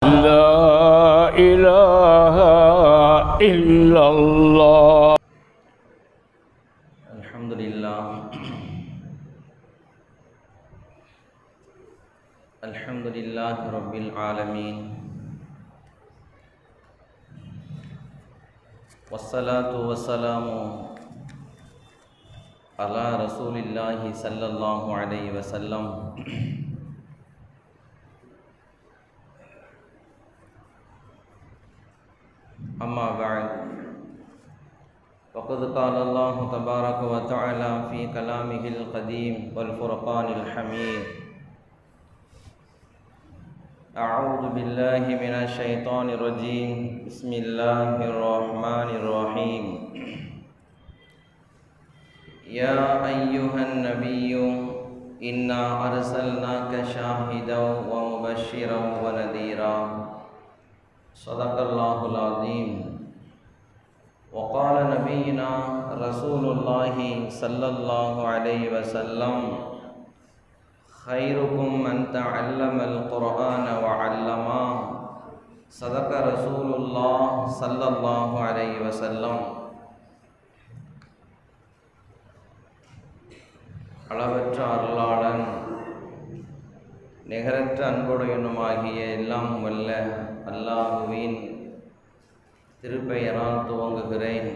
لا إله إلا الله. الحمد لله الحمد لله رب العالمين، والصلاة والسلام على رسول الله صلى الله عليه وسلم. أما بعد، فقد قال الله تبارك وتعالى في كلامه القديم والفرقان الحميد: أعوذ بالله من الشيطان الرجيم، بسم الله الرحمن الرحيم. يا أيها النبي إنا أرسلناك شاهدا ومبشرا ونذيرا. صدق الله العظيم. وقال نبينا رسول الله صلى الله عليه وسلم: خيركم من تعلم القرآن وعلمه. صدق رسول الله صلى الله عليه وسلم. அளவற்ற அருளாளன் நிகரற்ற அன்புடையனுமாகிய எல்லாம் வல்ல அல்லாஹுவின் திருப்பெயரால் துவங்குகிறேன்.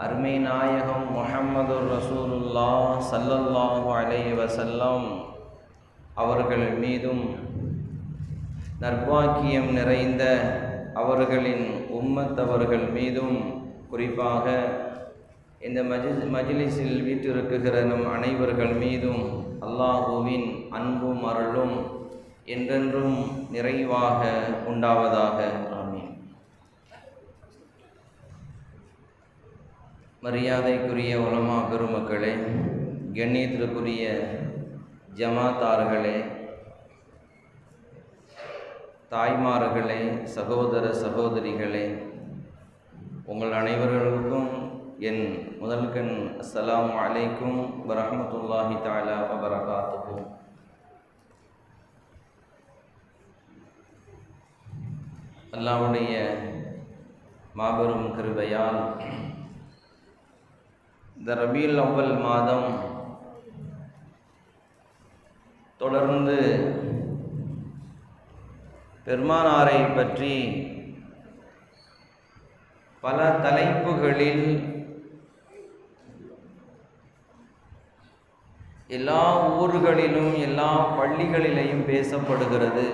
அருமை நாயகம் முஹம்மது ரசூலுல்லாஹ் ஸல்லல்லாஹு அலைஹி வஸல்லம் அவர்கள் மீதும், நற்பாக்கியம் நிறைந்த அவர்களின் உம்மத்தவர்கள் மீதும், குறிப்பாக இந்த மஜ்லிஸில் வீற்றிருக்குகிற நம் அனைவர்கள் மீதும் அல்லாஹுவின் அன்பும் அருளும் என்றென்றும் நிறைவாக உண்டாவதாக. ஆமீன். மரியாதைக்குரிய உலமா பெருமக்களே, கண்ணியத்திற்குரிய ஜமாத்தார்களே, தாய்மார்களே, சகோதர சகோதரிகளே, உங்கள் அனைவர்களுக்கும் என் முதல்கண் அஸ்ஸலாமு அலைக்கும் வரஹ்மத்துல்லாஹி தஆலா வபரகாத்துஹு. அல்லாஹ்வுடைய மாபெரும் கிருபையால் இந்த ரபீல் அவ்வல் மாதம் தொடர்ந்து பெருமானாரை பற்றி பல தலைப்புகளில் எல்லா ஊர்களிலும் எல்லா பள்ளிகளிலேயும் பேசப்படுகிறது.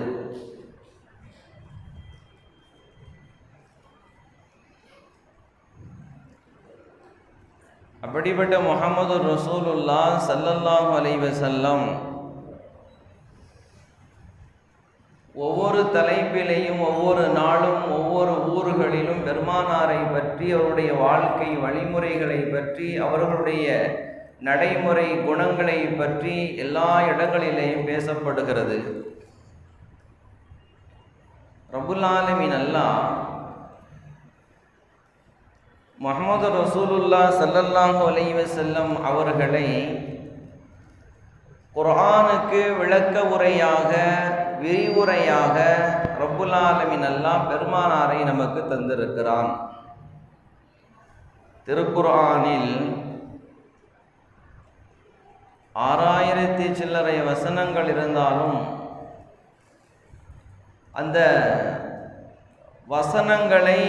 அப்படிப்பட்ட முஹம்மது ரசூலுல்லாஹ் ஸல்லல்லாஹு அலைஹி வஸல்லம் ஒவ்வொரு தலைப்பிலையும், ஒவ்வொரு நாளும், ஒவ்வொரு ஊர்களிலும் பெருமானாரை பற்றி, அவருடைய வாழ்க்கை வழிமுறைகளை பற்றி, அவர்களுடைய நடைமுறை குணங்களை பற்றி எல்லா இடங்களிலேயும் பேசப்படுகிறது. ரப்புல் ஆலமீன் அல்லாஹ் முஹம்மது ரசூலுல்லாஹ் ஸல்லல்லாஹு அலைஹி வஸல்லம் அவர்களை குர்ஆனுக்கு விளக்க உரையாக, விரிவுரையாக ரப்புல் ஆலமீன் அல்லாஹ் பெருமானாரை நமக்கு தந்திருக்கிறான். திருக்குர்ஆனில் 6000 சில்லறை வசனங்கள் இருந்தாலும் அந்த வசனங்களை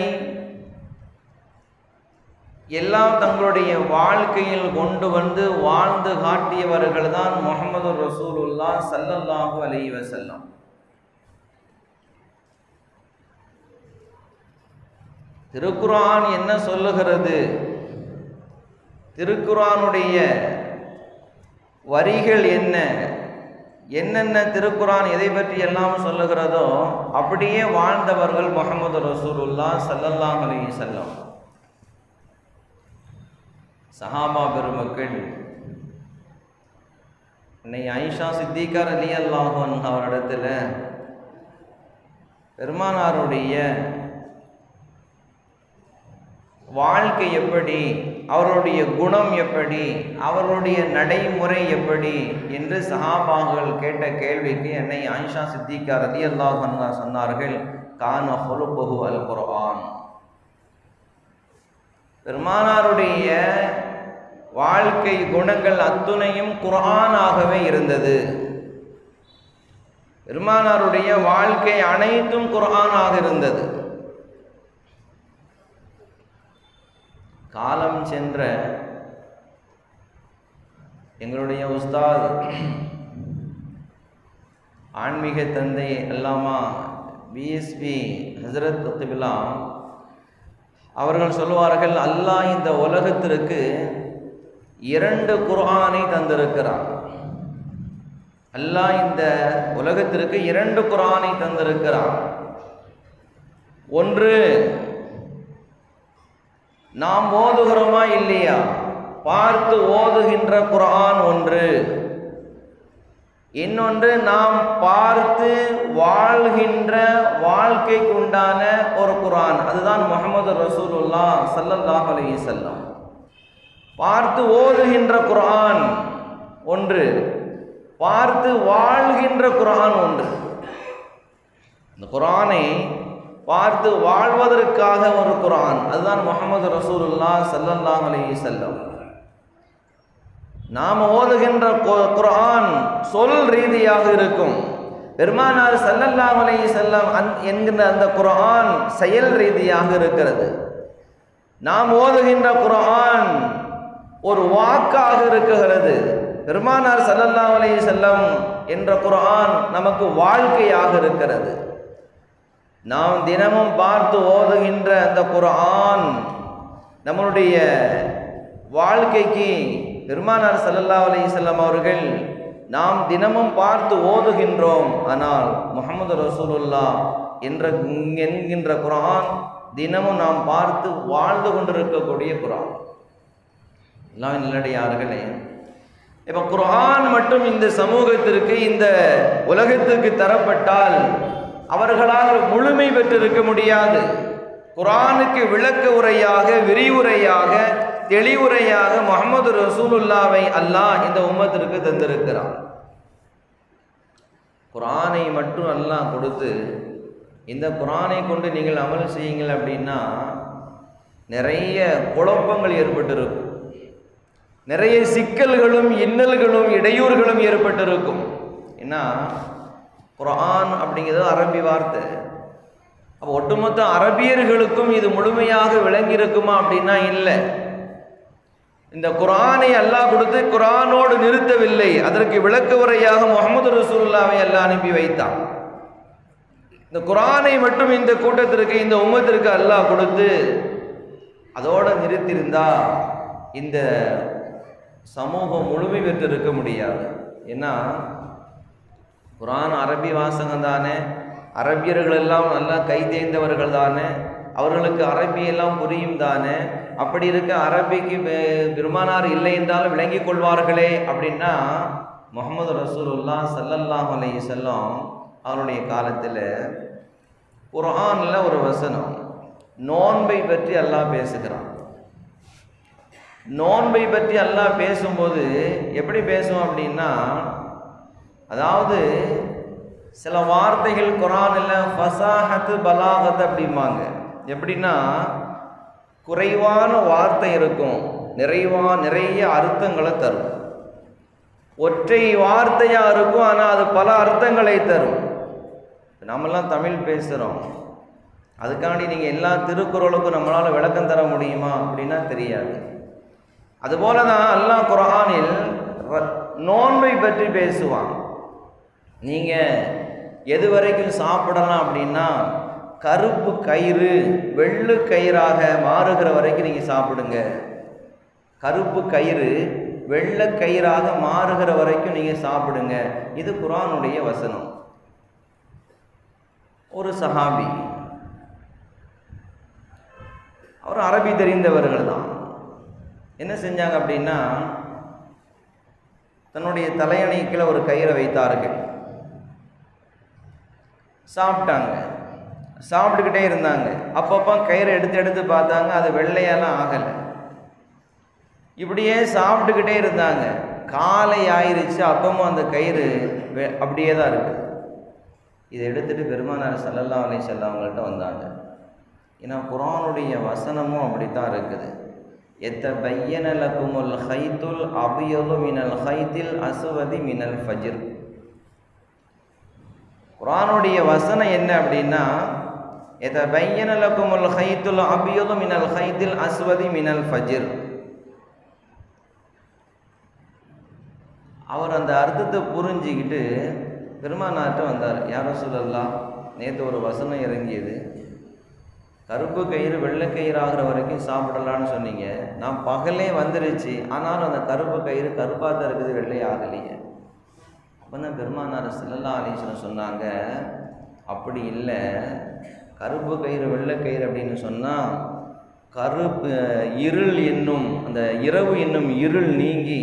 எல்லாம் தங்களுடைய வாழ்க்கையில் கொண்டு வந்து வாழ்ந்து காட்டியவர்கள் தான் முஹம்மது ரசூலுல்லாஹ் ஸல்லல்லாஹு அலைஹி வஸல்லம். திருக்குர்ஆன் என்ன சொல்லுகிறது? திருக்குர்ஆனுடைய வரிகள் என்ன, என்னென்ன திருக்குர்ஆன் எதை பற்றி எல்லாம் சொல்லுகிறதோ அப்படியே வாழ்ந்தவர்கள் முஹம்மது ரசூலுல்லாஹ் ஸல்லல்லாஹு அலைஹி வஸல்லம். சஹாபா பெருமக்கள், அன்னை ஆயிஷா சித்திகா ரலியல்லாஹு அன்ஹா அவரிடத்தில் பெருமானாருடைய வாழ்க்கை எப்படி, அவர்களுடைய குணம் எப்படி, அவர்களுடைய நடைமுறை எப்படி என்று சஹாபாக்கள் கேட்ட கேள்விக்கு என்னை ஆயிஷா சித்திகா ரலியல்லாஹு அன்ஹா சொன்னார்கள், கான ஹுலுகுஹு அல் குர்ஆன். பெருமானாருடைய வாழ்க்கை குணங்கள் அத்துணையும் குர்ஆனாகவே இருந்தது. பெருமானாருடைய வாழ்க்கை அனைத்தும் குர்ஆனாக இருந்தது. காலம் சென்ற எங்களுடைய உஸ்தாத் ஆன்மீக தந்தை அல்லாமா பிஎஸ்பி ஹசரத் குத்பிலா அவர்கள் சொல்லுவார்கள், அல்லாஹ் இந்த உலகத்திற்கு 2 குர்ஆனை தந்திருக்கிறான். அல்லாஹ் இந்த உலகத்திற்கு 2 குர்ஆனை தந்திருக்கிறான். ஒன்று நாம் ஓதுகிறோமா இல்லையா, பார்த்து ஓதுகின்ற குர்ஆன் ஒன்று. இன்னொன்று நாம் பார்த்து வாழ்கின்ற வாழ்க்கைக்கு உண்டான ஒரு குர்ஆன், அதுதான் முஹம்மது ரசூலுல்லாஹ் ஸல்லல்லாஹு அலைஹி வஸல்லம். பார்த்து ஓதுகின்ற குர்ஆன் ஒன்று, பார்த்து வாழ்கின்ற குர்ஆன் ஒன்று. இந்த குர்ஆனை பார்த்து வாழ்வதற்காக ஒரு குர்ஆன், அதுதான் முஹம்மது ரசூலுல்லாஹ் ஸல்லல்லாஹு அலைஹி வஸல்லம். நாம் ஓதுகின்ற குர்ஆன் சொல் ரீதியாக இருக்கும். பெருமானார் ஸல்லல்லாஹு அலைஹி வஸல்லம் என்கின்ற அந்த குர்ஆன் செயல் ரீதியாக இருக்கிறது. நாம் ஓதுகின்ற குர்ஆன் ஒரு வாக்காக இருக்கிறது. பெருமானார் ஸல்லல்லாஹு அலைஹி வஸல்லம் என்ற குர்ஆன் நமக்கு வாழ்க்கையாக இருக்கிறது. நாம் தினமும் பார்த்து ஓதுகின்ற அந்த குர்ஆன் நம்மளுடைய வாழ்க்கைக்கு பெருமானார் ஸல்லல்லாஹு அலைஹி வஸல்லம் அவர்கள் நாம் தினமும் பார்த்து ஓதுகின்றோம். ஆனால் முஹம்மது ரசூலுல்லாஹ் என்கின்ற குர்ஆன் தினமும் நாம் பார்த்து வாழ்ந்து கொண்டிருக்கக்கூடிய குர்ஆன். எல்லாம் நல்லடியார்களே, இப்போ குர்ஆன் மட்டும் இந்த சமூகத்திற்கு, இந்த உலகத்திற்கு தரப்பட்டால் அவர்களால் முழுமை பெற்றிருக்க முடியாது. குர்ஆனுக்கு விளக்க உரையாக, விரிவுரையாக, தெளிவுரையாக முஹம்மது ரசூலுல்லாவை அல்லாஹ் இந்த உம்மத்திற்கு தந்திருக்கிறான். குர்ஆனை மட்டும் அல்லாஹ் கொடுத்து இந்த குர்ஆனை கொண்டு நீங்கள் அமல் செய்யுங்கள் அப்படின்னா நிறைய குழப்பங்கள் ஏற்பட்டிருக்கும், நிறைய சிக்கல்களும் இன்னல்களும் இடையூறுகளும் ஏற்பட்டிருக்கும். ஏன்னா குர்ஆன் அப்படிங்கிறது அரபி வார்த்தை. அப்போ ஒட்டுமொத்த அரபியர்களுக்கும் இது முழுமையாக விளங்கி இருக்குமா அப்படின்னா இல்லை. இந்த குர்ஆனை அல்லாஹ் கொடுத்து குர்ஆனோடு நிறுத்தவில்லை, அதற்கு விளக்க உரையாக முஹம்மது ரசூலுல்லாவை அல்லாஹ் அனுப்பி வைத்தான். இந்த குர்ஆனை மட்டும் இந்த கூட்டத்திற்கு, இந்த உம்மத்திற்கு அல்லாஹ் கொடுத்து அதோடு நிறுத்தியிருந்தா இந்த சமூகம் முழுமை பெற்றிருக்க முடியாது. ஏன்னா குர்ஆன் அரபி வாசகம் தானே, அரபியர்கள் எல்லாம் நல்லா கை தேர்ந்தவர்கள் தானே, அவர்களுக்கு அரபி எல்லாம் புரியும் தானே. அப்படி இருக்க அரபிக்கு பெருமானார் இல்லை என்றாலும் விளங்கி கொள்வார்களே அப்படின்னா முஹம்மது ரசூலுல்லாஹ் ஸல்லல்லாஹு அலைஹி வஸல்லம் அவருடைய காலத்தில் குர்ஆனில் ஒரு வசனம் நோன்பை பற்றி அல்லாஹ் பேசுகிறான். நோன்பை பற்றி அல்லாஹ் பேசும்போது எப்படி பேசுவோம் அப்படின்னா, அதாவது சில வார்த்தைகள் குர்ஆனில் ஃபஸாஹத்து பலாகத் அப்படிம்பாங்க. எப்படின்னா குறைவான வார்த்தை இருக்கும், நிறைய அர்த்தங்களை தரும். ஒற்றை வார்த்தையாக இருக்கும், ஆனால் அது பல அர்த்தங்களை தரும். நம்மெல்லாம் தமிழ் பேசுகிறோம், அதுக்காண்டி நீங்கள் எல்லா திருக்குறளுக்கும் நம்மளால் விளக்கம் தர முடியுமா அப்படின்னா தெரியாது. அதுபோல தான் அல்லாஹ் குர்ஆனில் நோன்பை பற்றி பேசுவான். நீங்கள் எது வரைக்கும் சாப்பிடலாம் அப்படின்னா கருப்பு கயிறு வெள்ளை கயிறாக மாறுகிற வரைக்கும் நீங்கள் சாப்பிடுங்க. கருப்பு கயிறு வெள்ளை கயிறாக மாறுகிற வரைக்கும் நீங்கள் சாப்பிடுங்க. இது குர்ஆனுடைய வசனம். ஒரு சஹாபி, அவர் அரபி தெரிந்தவர்கள் தான், என்ன செஞ்சாங்க அப்படின்னா தன்னுடைய தலையணைக்குள்ள ஒரு கயிறை வைத்தார்கள். சாப்பிட்டாங்க, சாப்பிட்டுக்கிட்டே இருந்தாங்க. அப்பப்போ கயிறை எடுத்து பார்த்தாங்க, அது வெள்ளையெல்லாம் ஆகலை. இப்படியே சாப்பிட்டுக்கிட்டே இருந்தாங்க. காலை ஆயிருச்சு, அப்பவும் அந்த கயிறு அப்படியே தான் இருக்குது. இதை எடுத்துகிட்டு பெருமானார் ஸல்லல்லாஹு அலைஹி வஸல்லம் அவங்கள்ட்ட வந்தாங்க. ஏன்னா குர்ஆனுடைய வசனமும் அப்படித்தான் இருக்குது. எத்தபையன லகுமுல் ஹைத்துல் அபியது மினல் ஹைத்தில் அஸ்வதி மினல் ஃபஜ்ர். குர்ஆனுடைய வசனம் என்ன அப்படின்னா, எத்தபையன லகுமுல் ஹைத்துல் அபியது மினல் ஹைத்தில் அஸ்வதி மினல் ஃபஜ்ர். அவர் அந்த அர்த்தத்தை புரிஞ்சிக்கிட்டு பெருமானார்ட்ட வந்தார். யா ரசூலல்லாஹ், நேற்று ஒரு வசனம் இறங்கியது, கருப்பு கயிறு வெள்ளை கயிறு ஆகிற வரைக்கும் சாப்பிடலான்னு சொன்னீங்க. நான் பகலே வந்துருச்சு, ஆனாலும் அந்த கருப்பு கயிறு கருப்பாக தான் இருக்குது, வெள்ளை ஆகலையே. அப்போ தான் பெருமானார் ஸல்லல்லாஹு அலைஹி வஸல்லம் சொன்னாங்க, அப்படி இல்லை, கருப்பு கயிறு வெள்ளை கயிறு அப்படின்னு சொன்னால் கருப்பு இருள் என்னும் அந்த இரவு என்னும் இருள் நீங்கி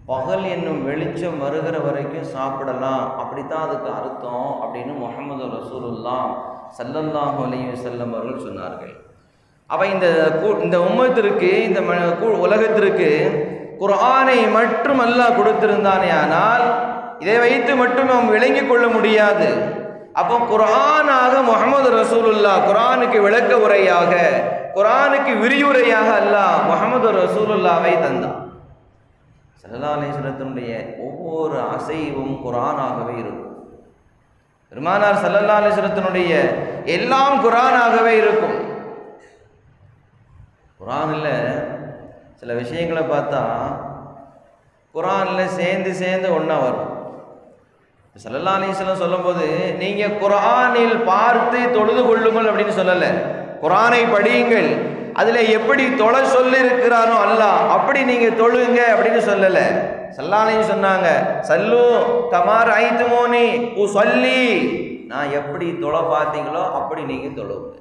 பகல் என்னும் வெளிச்சம் வருகிற வரைக்கும் சாப்பிடலாம், அப்படித்தான் அதுக்கு அர்த்தம் அப்படின்னு முஹம்மது ரசூலுல்லாஹ் ஸல்லல்லாஹு அலைஹி வஸல்லம் அவர்கள் சொன்னார்கள். அப்போ இந்த உம்மத்திற்கு, இந்த உலகத்திற்கு குர்ஆனை மட்டும் அல்லாஹ் கொடுத்திருந்தானே, ஆனால் இதை வைத்து மட்டும் நாம் விளங்கிக் கொள்ள முடியாது. அப்போ குர்ஆனாக முஹம்மது ரசூலுல்லாஹ், குர்ஆனுக்கு விளக்க உரையாக, குர்ஆனுக்கு விரிவுரையாக அல்லாஹ் முஹம்மது ரசூலுல்லாஹ்வை தந்தான். ஸல்லல்லாஹு அலைஹி வஸல்லத்தினுடைய ஒவ்வொரு அசைவும் குர்ஆனாகவே இருக்கும். பெருமானார் ஸல்லல்லாஹு அலைஹி வஸல்லத்தினுடைய எல்லாம் குர்ஆனாகவே இருக்கும். குர்ஆனில் சில விஷயங்களை பார்த்தா குர்ஆனில் சேர்ந்து ஒன்றா வரும். ஸல்லல்லாஹு அலைஹி வஸல்லம் சொல்லும்போது நீங்கள் குர்ஆனில் பார்த்து தொழுது கொள்ளுங்கள் அப்படின்னு சொல்லலை, குர்ஆனை படியுங்கள், அதில் எப்படி தொழ சொல்லி இருக்கிறானோ அல்லாஹ் அப்படி நீங்கள் தொழுங்க அப்படின்னு சொல்லலை. ஸல்லல்லாஹு அலைஹி சொன்னாங்க, சல்லு கமா ரஅய்துமூனி உஸல்லி, நான் எப்படி தொழ பார்த்தீங்களோ அப்படி நீங்கள் தொழுங்க.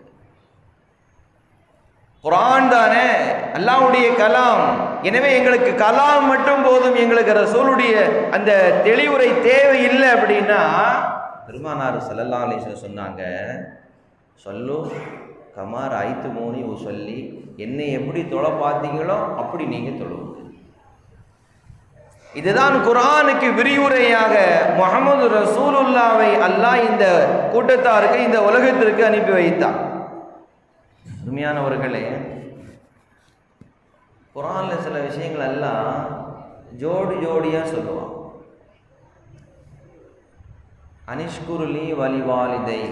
குர்ஆன் தானே அல்லாஹ்வுடைய கலாம், எனவே எங்களுக்கு கலாம் மட்டும் போதும், எங்களுக்கு ரசூலுடைய அந்த தெளிவுரை தேவை இல்லை அப்படின்னா பெருமானார் ஸல்லல்லாஹு அலைஹி வஸல்லம் சொன்னாங்க, சொல்லு கமார் ஐத்து மோனி சொல்லி, என்னை எப்படி தொழ பார்த்தீங்களோ அப்படி நீங்கள் தொழுங்க. இதுதான் குர்ஆனுக்கு விரிவுரையாக முஹம்மது ரசூலுல்லாஹ்வை அல்லாஹ் இந்த கூட்டத்தாருக்கு, இந்த உலகத்திற்கு அனுப்பி வைத்தான். அருமையானவர்களே, குர்ஆனில் சில விஷயங்கள் எல்லாம் ஜோடியாக சொல்லுவான். அனிஷ்குருலி வலிவாலிதை,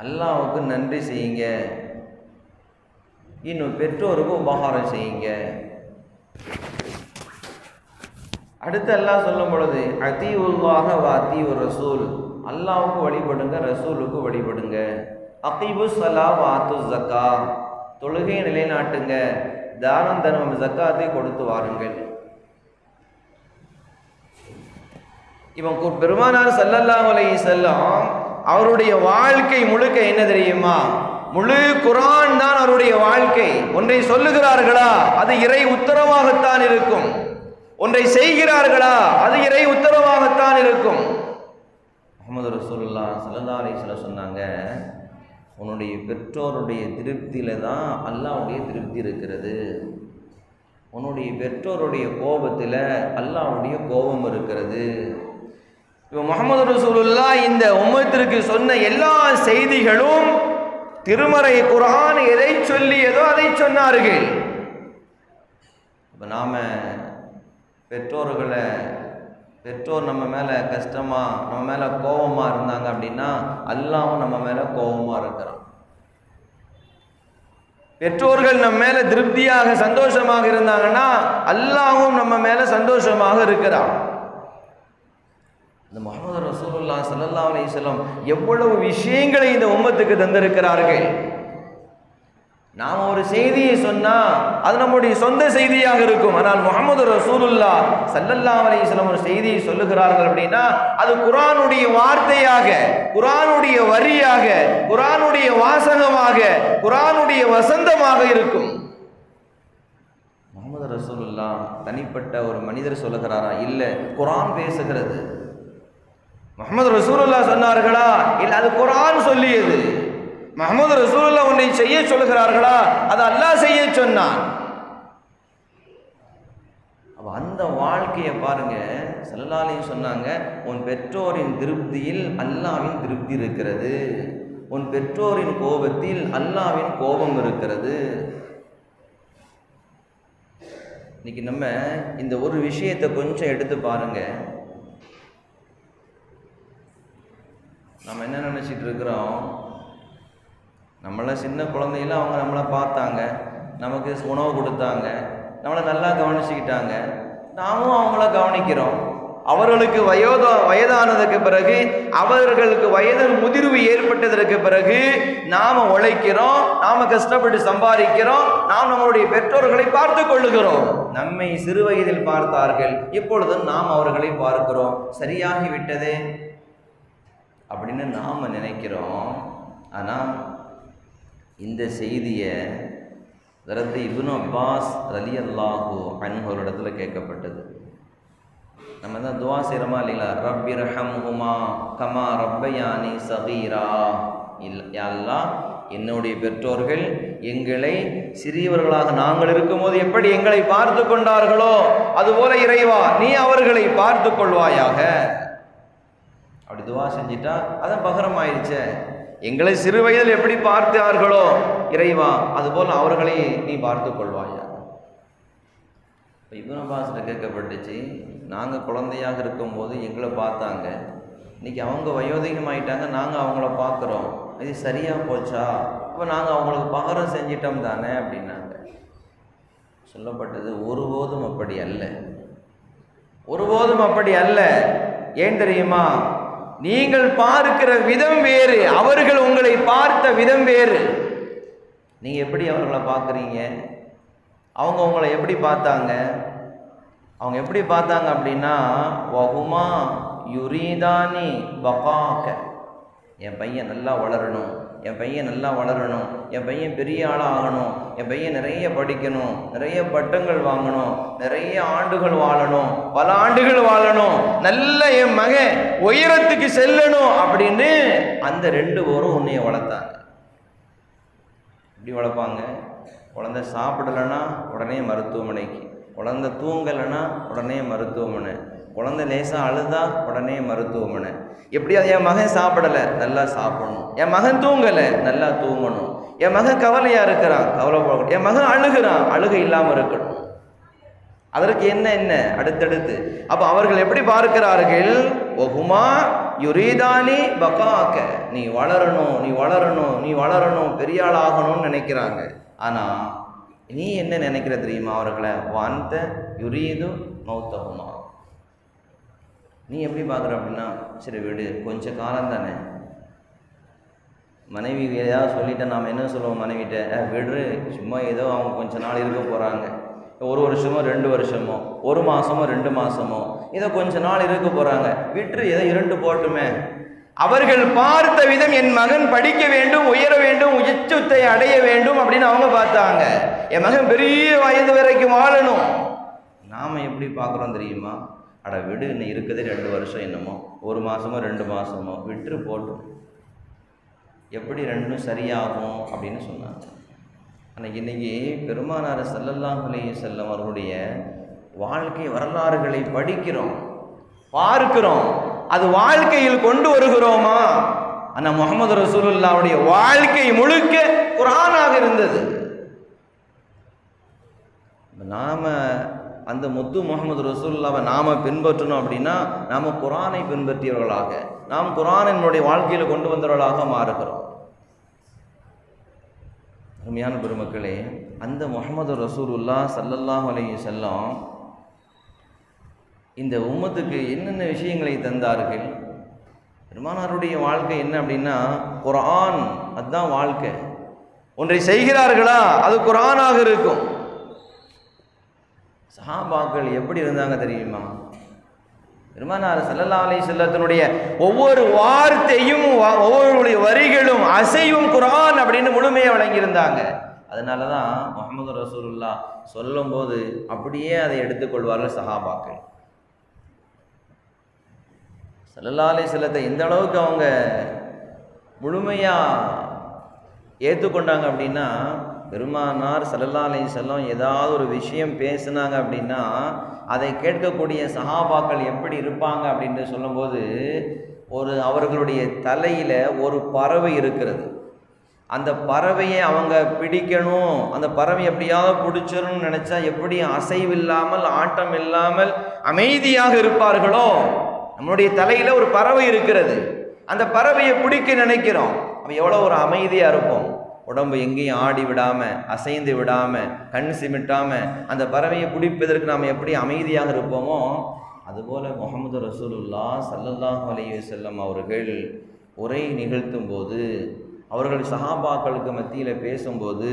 அல்லாஹ்வுக்கு நன்றி செய்யுங்க, இன்னும் பெற்றோருக்கு உபகாரம் செய்யுங்க. அடுத்து அல்லாஹ் சொல்லும் பொழுது அத்தீஉல்லாஹ வ அத்தீஉர் ரசூல், அல்லாஹ்வுக்கு வழிபடுங்க, ரசூலுக்கு வழிபடுங்க. அகீபுஸ் ஸலா வ ஆத்துஸ் ஸக்கா, தொழுகையை நிலைநாட்டுங்க, தானம் தர்மம் ஜக்காத்தை கொடுத்து வாருங்கள். இவன் பெருமானார் ஸல்லல்லாஹு அலைஹி வஸல்லம் அவருடைய வாழ்க்கை முழுக்க என்ன தெரியுமா? முழு குர்ஆன் தான் அவருடைய வாழ்க்கை. ஒன்றை சொல்லுகிறார்களா அது இறை உத்தரவாகத்தான் இருக்கும், ஒன்றை செய்கிறார்களா அது இறை உத்தரவாகத்தான் இருக்கும். முஹம்மது ரசூலுல்லாஹ் ஸல்லல்லாஹு அலைஹி வஸல்லம் சொன்னாங்க, உன்னுடைய பெற்றோருடைய திருப்தியில தான் அல்லாஹ்வுடைய திருப்தி இருக்கிறது, உன்னுடைய பெற்றோருடைய கோபத்தில் அல்லாஹ்வுடைய கோபம் இருக்கிறது. இப்போ முஹம்மது ரசூலுல்லாஹ் இந்த உம்மத்திற்கு சொன்ன எல்லா செய்திகளும் திருமறை குர்ஆன் எதை சொல்லியதோ அதை சொன்னார்கள். இப்போ நாம் பெற்றோர் நம்ம மேலே கஷ்டமாக, நம்ம மேலே கோபமாக இருந்தாங்க அப்படின்னா அல்லாஹ்வும் நம்ம மேலே கோபமாக இருக்கிறான். பெற்றோர்கள் நம்ம மேலே திருப்தியாக சந்தோஷமாக இருந்தாங்கன்னா அல்லாஹ்வும் நம்ம மேலே சந்தோஷமாக இருக்கிறான். இந்த முஹம்மது ரசூலுல்லாஹ் ஸல்லல்லாஹு அலைஹி வஸல்லம் எவ்வளவு விஷயங்களை இந்த உம்மத்துக்கு தந்திருக்கிறார்கள். நாம் ஒரு செய்தியை சொன்னால் அது நம்முடைய சொந்த செய்தியாக இருக்கும். ஆனால் முஹம்மது ரசூலுல்லாஹ் ஸல்லல்லாஹு அலைஹி வஸல்லம் ஒரு செய்தியை சொல்லுகிறார்கள் அப்படின்னா அது குர்ஆனுடைய வார்த்தையாக, குர்ஆனுடைய வரியாக, குர்ஆனுடைய வாசகமாக, குர்ஆனுடைய வசந்தமாக இருக்கும். முஹம்மது ரசூலுல்லாஹ் தனிப்பட்ட ஒரு மனிதர் சொல்லுகிறாரா? இல்லை, குர்ஆன் பேசுகிறது. முஹம்மது ரசூலுல்லாஹ் சொன்னார்களா? இல்லை, அது குர்ஆன் சொல்லியது. முஹம்மது ரசூலுல்லாஹ் ஒன்றை செய்ய சொல்கிறார்களா, அது அல்லாஹ் செய்ய சொன்னான். அந்த வாழ்க்கையை பாருங்க. ஸல்லல்லாஹு அலைஹி சொன்னாங்க, உன் பெற்றோரின் திருப்தியில் அல்லாஹ்வின் திருப்தி இருக்கிறது, உன் பெற்றோரின் கோபத்தில் அல்லாஹ்வின் கோபம் இருக்கிறது. இன்னைக்கு நம்ம இந்த ஒரு விஷயத்தை கொஞ்சம் எடுத்து பாருங்க. நம்ம என்ன நினச்சிட்டு இருக்கிறோம், நம்மள சின்ன குழந்தையில அவங்க நம்மளை பார்த்தாங்க, நமக்கு உணவு கொடுத்தாங்க, நம்மளை நல்லா கவனிச்சுக்கிட்டாங்க, நாமும் அவங்கள கவனிக்கிறோம். அவர்களுக்கு வயதானதுக்கு பிறகு, அவர்களுக்கு வயது முதிர்வு ஏற்பட்டதற்கு பிறகு நாம் உழைக்கிறோம், நாம் கஷ்டப்பட்டு சம்பாதிக்கிறோம், நாம் நம்மளுடைய பெற்றோர்களை பார்த்து கொள்ளுகிறோம். நம்மை சிறு வயதில் பார்த்தார்கள், இப்பொழுது நாம் அவர்களை பார்க்கிறோம், சரியாகிவிட்டதே அப்படின்னு நாம் நினைக்கிறோம். ஆனால் இந்த செய்தியை ஹஜ்ரத் இப்னு அப்பாஸ் ரலியல்லாஹு அன்ஹு இடத்துல கேட்கப்பட்டது. நம்ம தான் துவா செய்கிறோமா இல்லைங்களா, ரப்பிர்ஹம்ஹுமா கமா ரப்பயானி சகீரா. யா அல்லாஹ், என்னுடைய பெற்றோர்கள் எங்களை சிறியவர்களாக நாங்கள் இருக்கும்போது எப்படி எங்களை பார்த்து கொண்டார்களோ அதுபோல இறைவா நீ அவர்களை பார்த்து கொள்வாயாக. அப்படி துவா செஞ்சிட்டா அதான் பகரம் ஆயிடுச்சே. எங்களை சிறு வயதில் எப்படி பார்த்தார்களோ இறைவா அதுபோல் அவர்களை நீ பார்த்து கொள்வாயா. இப்போ இப்னு அப்பாஸ்ல கேட்கப்பட்டுச்சு, நாங்கள் குழந்தையாக இருக்கும்போது எங்களை பார்த்தாங்க, இன்றைக்கி அவங்க வயோதிகமாயிட்டாங்க, நாங்கள் அவங்கள பார்க்குறோம், இது சரியாக போச்சா, அப்போ நாங்கள் அவங்களுக்கு பகரம் செஞ்சிட்டோம் தானே அப்படின்னாங்க. சொல்லப்பட்டது ஒருபோதும் அப்படி அல்ல, ஒருபோதும் அப்படி அல்ல. ஏன் தெரியுமா, நீங்கள் பார்க்கிற விதம் வேறு, அவர்கள் உங்களை பார்த்த விதம் வேறு. நீங்கள் எப்படி அவர்களை பார்க்குறீங்க, அவங்க உங்களை எப்படி பார்த்தாங்க. அவங்க எப்படி பார்த்தாங்க அப்படின்னா, வஹுமா யுரீதானி பகாக்க, என் பையன் நல்லா வளரணும், என் பையன் நல்லா வளரணும், என் பையன் பெரிய ஆளாக ஆகணும், என் பையன் நிறைய படிக்கணும், நிறைய பட்டங்கள் வாங்கணும், நிறைய ஆண்டுகள் வாழணும், பல ஆண்டுகள் வாழணும், நல்ல என் மகன் உயரத்துக்கு செல்லணும் அப்படின்னு அந்த ரெண்டு பேரும் உன்னைய வளர்த்தாங்க. எப்படி வளர்ப்பாங்க, குழந்தை சாப்பிடலைன்னா உடனே மருத்துவமனைக்கு, குழந்தை தூங்கலைன்னா உடனே மருத்துவமனை, குழந்தை லேசாக அழுதா உடனே மருத்துவமனை. எப்படியாவது என் மகன் சாப்பிடலை நல்லா சாப்பிடணும், என் மகன் தூங்கலை நல்லா தூங்கணும், என் மகன் கவலையாக இருக்கிறான் கவலைப்படணும், என் மகன் அழுகிறான் அழுகை இல்லாமல் இருக்கணும். அதற்கு என்ன என்ன அடுத்தடுத்து. அப்போ அவர்கள் எப்படி பார்க்கிறார்கள், ஒஹுமா யுரீதானி பகாக்க, நீ வளரணும் நீ வளரணும் நீ வளரணும் பெரிய ஆள் ஆகணும்னு நினைக்கிறாங்க. ஆனால் நீ என்ன நினைக்கிற தெரியுமா அவர்களை, வாந்த யுரீது மௌத்தகுமா, நீ எப்படி பார்க்குற அப்படின்னா, சரி விடு கொஞ்ச காலம் தானே. மனைவி ஏதாவது சொல்லிவிட்டேன், நாம் என்ன சொல்லுவோம் மனைவிட்ட, விடு சும்மா ஏதோ அவங்க கொஞ்ச நாள் இருக்க போகிறாங்க, ஒரு வருஷமோ 2 வருஷமோ 1 மாதமோ 2 மாதமோ ஏதோ கொஞ்ச நாள் இருக்க போகிறாங்க, விட்டு ஏதோ 2 போட்டுமே. அவர்கள் பார்த்த விதம், என் மகன் படிக்க வேண்டும், உயர வேண்டும், உச்சத்தை அடைய வேண்டும் அப்படின்னு அவங்க பார்த்தாங்க. என் மகன் பெரிய வயது வரைக்கும் வாழணும். நாம் எப்படி பார்க்குறோம் தெரியுமா, அட விடு இன்னும் இருக்குது 2 வருஷம் என்னமோ 1 மாதமோ 2 மாதமோ விட்டு போட்டோம், எப்படி ரெண்டும் சரியாகும் அப்படின்னு சொன்னாங்க. அன்றைக்கி இன்றைக்கி பெருமானார் ஸல்லல்லாஹு அலைஹி வஸல்லம் அவர்களுடைய வாழ்க்கை வரலாறுகளை படிக்கிறோம், பார்க்கிறோம், அது வாழ்க்கையில் கொண்டு வருகிறோமா. ஆனால் முஹம்மது ரசூலுல்லாஹ்வுடைய வாழ்க்கை முழுக்க குர்ஆனாக இருந்தது. நாம் அந்த முத்து முஹம்மது ரசூலுல்லாஹ்வை நாம் பின்பற்றணும் அப்படின்னா நாம் குர்ஆனை பின்பற்றியவர்களாக, நாம் குர்ஆனினுடைய வாழ்க்கையில் கொண்டு வந்தவர்களாக மாறுகிறோம். அருமையான பெருமக்களே, அந்த முஹம்மது ரசூலுல்லாஹ் ஸல்லல்லாஹு அலைஹி வஸல்லம் இந்த உம்மத்துக்கு என்னென்ன விஷயங்களை தந்தார்கள். பெருமானாருடைய வாழ்க்கை என்ன அப்படின்னா குர்ஆன், அதுதான் வாழ்க்கை. ஒன்றை செய்கிறார்களா அது குர்ஆனாக இருக்கும். சஹாபாக்கள் எப்படி இருந்தாங்க தெரியுமா, பெருமானார் ஸல்லல்லாஹு அலைஹி வஸல்லத்தினுடைய ஒவ்வொரு வார்த்தையும் ஒவ்வொரு வரிகளும் அசையும் குர்ஆன் அப்படின்னு முழுமையாக வழங்கியிருந்தாங்க. அதனால தான் முஹம்மது ரசூலுல்லாஹ் சொல்லும்போது அப்படியே அதை எடுத்துக்கொள்வார்கள் சஹாபாக்கள். ஸல்லல்லாஹு அலைஹி வஸல்லத்தை இந்த அளவுக்கு அவங்க முழுமையாக ஏற்றுக்கொண்டாங்க அப்படின்னா, பெருமானார் ஸல்லல்லாஹு அலைஹி வஸல்லம் ஏதாவது ஒரு விஷயம் பேசுனாங்க அப்படின்னா அதை கேட்கக்கூடிய சஹாபாக்கள் எப்படி இருப்பாங்க அப்படின்னு சொல்லும்போது, அவர்களுடைய தலையில் ஒரு பறவை இருக்கிறது. அந்த பறவையை அவங்க பிடிக்கணும், அந்த பறவை எப்படியாவது பிடிச்சிடணும்னு நினச்சா எப்படி அசைவில்லாமல் ஆட்டம் இல்லாமல் அமைதியாக இருப்பார்களோ, நம்மளுடைய தலையில் ஒரு பறவை இருக்கிறது, அந்த பறவையை பிடிக்க நினைக்கிறோம், அவன் எவ்வளோ ஒரு அமைதியாக இருப்போம். உடம்பு எங்கேயும் ஆடி விடாமல், அசைந்து விடாமல், கண் சிமிட்டாமல் அந்த பறவையை பிடிப்பதற்கு நாம் எப்படி அமைதியாக இருப்போமோ, அதுபோல் முஹம்மது ரசூலுல்லாஹ் ஸல்லல்லாஹு அலைஹி வஸல்லம் அவர்கள் உரை நிகழ்த்தும் போது, அவர்கள் சஹாபாக்களுக்கு மத்தியில் பேசும்போது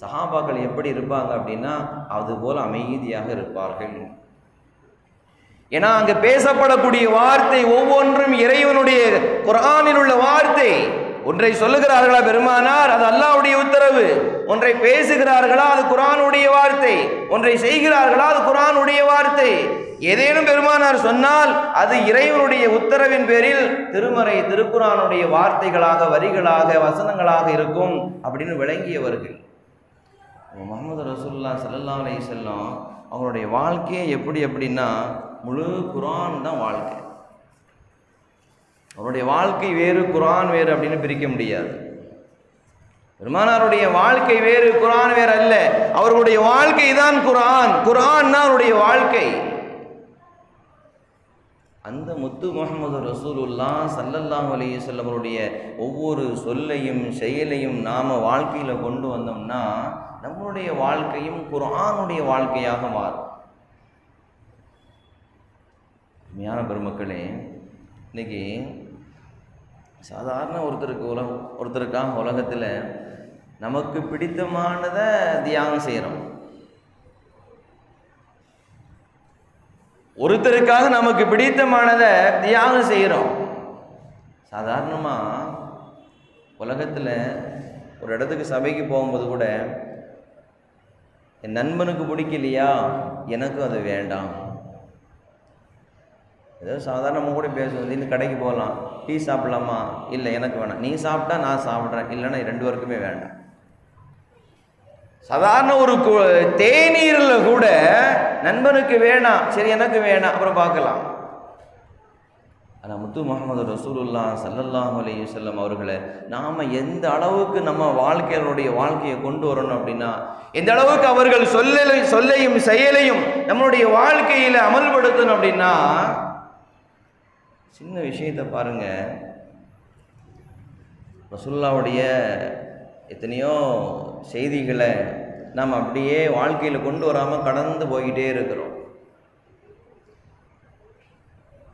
சஹாபாக்கள் எப்படி இருப்பாங்க அப்படின்னா அதுபோல் அமைதியாக இருப்பார்கள். ஏன்னா அங்கே பேசப்படக்கூடிய வார்த்தை ஒவ்வொன்றும் இறைவனுடைய குர்ஆனில் உள்ள வார்த்தை. ஒன்றை சொல்லுகிறார்களா பெருமானார், அது அல்லாஹ்வுடைய உத்தரவு. ஒன்றை பேசுகிறார்களா, அது குர்ஆனுடைய வார்த்தை. ஒன்றை செய்கிறார்களா, அது குர்ஆனுடைய வார்த்தை. ஏதேனும் பெருமானார் சொன்னால் அது இறைவனுடைய உத்தரவின் பேரில் திருக்குர்ஆனுடைய வார்த்தைகளாக, வரிகளாக, வசனங்களாக இருக்கும் அப்படின்னு விளங்கியவர்கள். முஹம்மது ரசூலுல்லாஹ் ஸல்லல்லாஹு அலைஹி வஸல்லம் அவங்களுடைய வாழ்க்கையே எப்படின்னா முழு குர்ஆன் தான் வாழ்க்கை. அவருடைய வாழ்க்கை வேறு, குர்ஆன் வேறு அப்படின்னு பிரிக்க முடியாது. பெருமானாருடைய வாழ்க்கை வேறு, குர்ஆன் வேறு அல்ல. அவர்களுடைய வாழ்க்கை தான் குர்ஆன், குர்ஆன் தான் அவருடைய வாழ்க்கை. அந்த முத்து முஹம்மது ரசூலுல்லாஹ் ஸல்லல்லாஹு அலைஹி வஸல்லம் அவருடைய ஒவ்வொரு சொல்லையும் செயலையும் நாம் வாழ்க்கையில் கொண்டு வந்தோம்னா நம்மளுடைய வாழ்க்கையும் குர்ஆனுடைய வாழ்க்கையாக மாறும். உண்மையான பெருமக்களே, இன்னைக்கு சாதாரண ஒருத்தருக்காக உலகத்தில் நமக்கு பிடித்தமானதை தியாகம் செய்கிறோம். ஒருத்தருக்காக நமக்கு பிடித்தமானதை தியாகம் செய்கிறோம். சாதாரணமாக உலகத்தில் ஒரு இடத்துக்கு சபைக்கு போகும்போது கூட என் நண்பனுக்கு பிடிக்கலையா, எனக்கும் அது வேண்டாம். ஏதோ சாதாரணமாக கூட பேசுவோம். இந்த கடைக்கு போகலாம், டீ சாப்பிடலாமா, இல்லை எனக்கு வேணாம், நீ சாப்பிட்டா நான் சாப்பிட்றேன், இல்லைன்னா 2 பேருக்குமே வேண்டாம். சாதாரண ஒரு தேநீரில் கூட நண்பனுக்கு வேணாம், சரி எனக்கு வேணாம், அப்புறம் பார்க்கலாம். ஆனால் முத்து முஹம்மது ரசூலுல்லாஹ் ஸல்லல்லாஹு அலைஹி வஸல்லம் அவர்களை நாம் எந்த அளவுக்கு நம்ம வாழ்க்கையை கொண்டு வரணும் அப்படின்னா, எந்த அளவுக்கு அவர்கள் சொல்லையும் செயலையும் நம்மளுடைய வாழ்க்கையில் அமல்படுத்தணும் அப்படின்னா, சின்ன விஷயத்தை பாருங்க. ரசூலுல்லாஹ்வுடைய எத்தனையோ செய்திகளை நாம் அப்படியே வாழ்க்கையில் கொண்டு வராமல் கடந்து போய்கிட்டே இருக்கிறோம்.